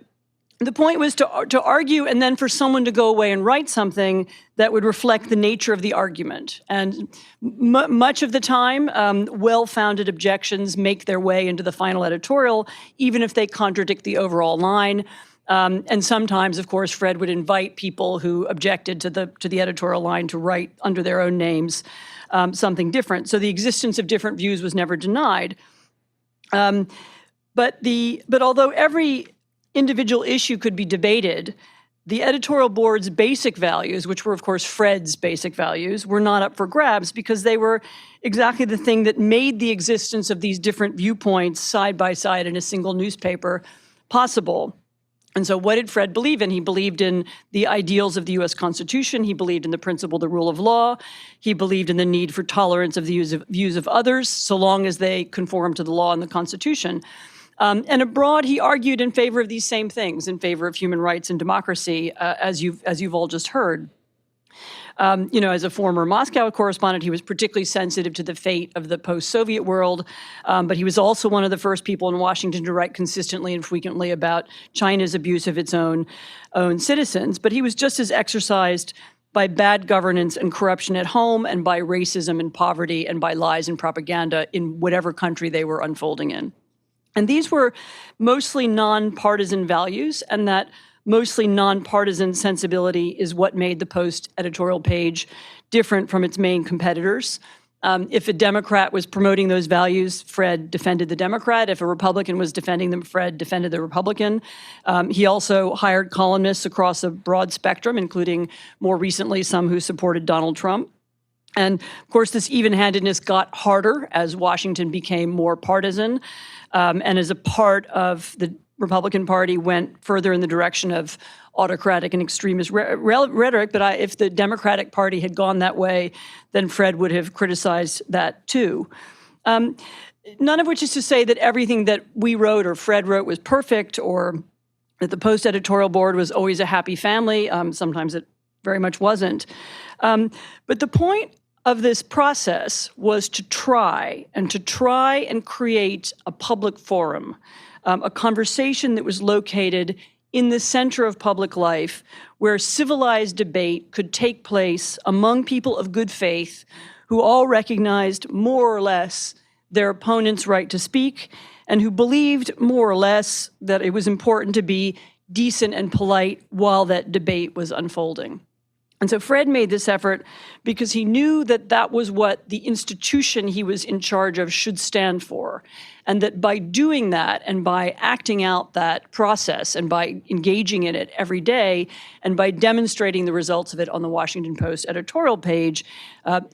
the point was to argue and then for someone to go away and write something that would reflect the nature of the argument. And much of the time, well-founded objections make their way into the final editorial, even if they contradict the overall line. And sometimes, of course, Fred would invite people who objected to the editorial line to write under their own names something different. So the existence of different views was never denied. But although every individual issue could be debated, the editorial board's basic values, which were, of course, Fred's basic values, were not up for grabs because they were exactly the thing that made the existence of these different viewpoints side by side in a single newspaper possible. And so what did Fred believe in? He believed in the ideals of the U.S. Constitution. He believed in the principle of the rule of law. He believed in the need for tolerance of the views of others, so long as they conform to the law and the Constitution. And abroad, he argued in favor of these same things, in favor of human rights and democracy, as you've all just heard. As a former Moscow correspondent, he was particularly sensitive to the fate of the post-Soviet world, but he was also one of the first people in Washington to write consistently and frequently about China's abuse of its own citizens. But he was just as exercised by bad governance and corruption at home, and by racism and poverty, and by lies and propaganda in whatever country they were unfolding in. And these were mostly nonpartisan values, and that mostly nonpartisan sensibility is what made the Post editorial page different from its main competitors. If a Democrat was promoting those values, Fred defended the Democrat. If a Republican was defending them, Fred defended the Republican. He also hired columnists across a broad spectrum, including more recently some who supported Donald Trump. And of course, this even-handedness got harder as Washington became more partisan, and as a part of the Republican Party went further in the direction of autocratic and extremist rhetoric. But if the Democratic Party had gone that way, then Fred would have criticized that too. None of which is to say that everything that we wrote or Fred wrote was perfect, or that the Post editorial board was always a happy family. Sometimes it very much wasn't. But the point of this process was to try and create a public forum, a conversation that was located in the center of public life, where civilized debate could take place among people of good faith who all recognized more or less their opponent's right to speak, and who believed more or less that it was important to be decent and polite while that debate was unfolding. And so Fred made this effort because he knew that that was what the institution he was in charge of should stand for. And that by doing that and by acting out that process and by engaging in it every day and by demonstrating the results of it on the Washington Post editorial page,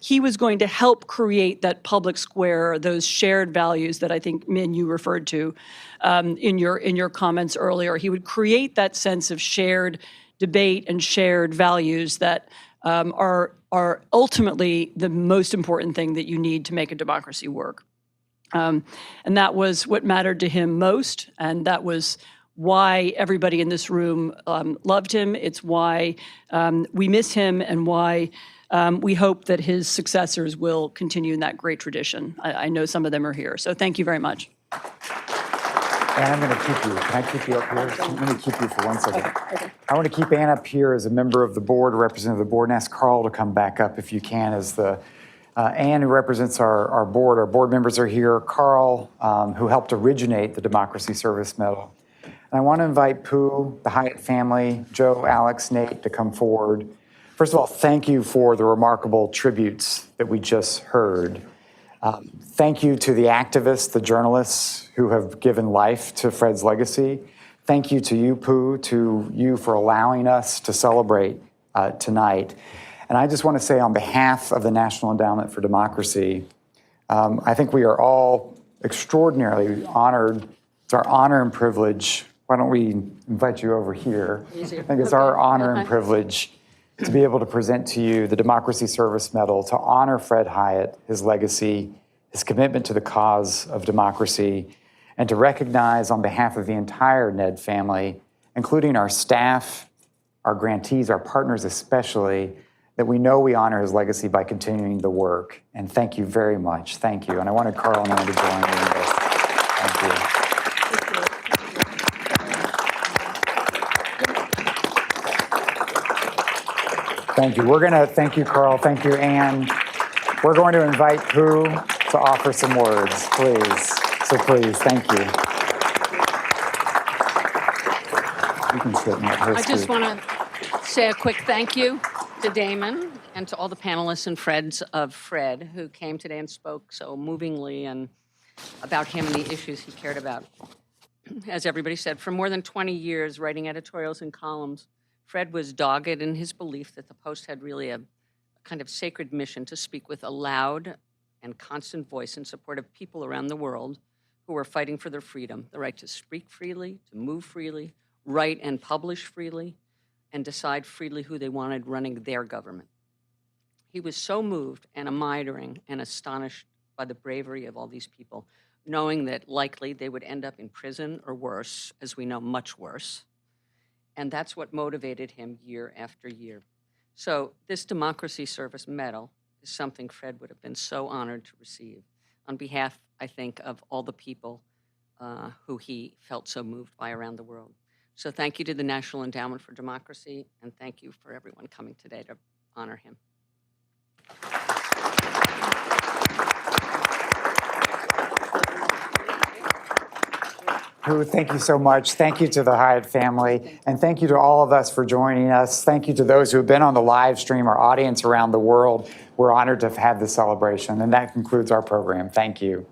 he was going to help create that public square, those shared values that I think, Min, you referred to in your comments earlier. He would create that sense of shared debate and shared values that are ultimately the most important thing that you need to make a democracy work. And that was what mattered to him most, and that was why everybody in this room loved him. It's why we miss him, and why we hope that his successors will continue in that great tradition. I know some of them are here, so thank you very much. And I'm going to keep you. Can I keep you up here? I'm going to keep you for 1 second. Okay. I want to keep Ann up here as a member of the board, a representative of the board, and ask Carl to come back up if you can, as the Ann, who represents our board. Our board members are here. Carl, who helped originate the Democracy Service Medal. And I want to invite Pooh, the Hyatt family, Joe, Alex, Nate to come forward. First of all, thank you for the remarkable tributes that we just heard. Thank you to the activists, the journalists who have given life to Fred's legacy. Thank you to you, Pooh, to you for allowing us to celebrate tonight. And I just want to say on behalf of the National Endowment for Democracy, I think we are all extraordinarily honored. It's our honor and privilege. Why don't we invite you over here? Easier. I think it's our honor and privilege to be able to present to you the Democracy Service Medal to honor Fred Hyatt, his legacy, his commitment to the cause of democracy, and to recognize on behalf of the entire NED family, including our staff, our grantees, our partners especially, that we know we honor his legacy by continuing the work. And thank you very much. Thank you. And I wanted Carl and Ann to join me in this. Thank you. Thank you. We're going to thank you, Carl. Thank you, Ann. We're going to invite Pooh to offer some words, please. So please, thank you. You can sit and let her I just speak. want to say a quick thank you to Damon and to all the panelists and friends of Fred who came today and spoke so movingly and about him and the issues he cared about. As everybody said, for more than 20 years, writing editorials and columns, Fred was dogged in his belief that the Post had really a kind of sacred mission to speak with a loud and constant voice in support of people around the world who were fighting for their freedom, the right to speak freely, to move freely, write and publish freely, and decide freely who they wanted running their government. He was so moved and admiring and astonished by the bravery of all these people, knowing that likely they would end up in prison or worse, as we know, much worse. And that's what motivated him year after year. So this Democracy Service Medal is something Fred would have been so honored to receive on behalf, I think, of all the people who he felt so moved by around the world. So thank you to the National Endowment for Democracy, and thank you for everyone coming today to honor him. Pooh, thank you so much. Thank you to the Hyatt family, and thank you to all of us for joining us. Thank you to those who have been on the live stream, our audience around the world. We're honored to have had this celebration, and that concludes our program. Thank you.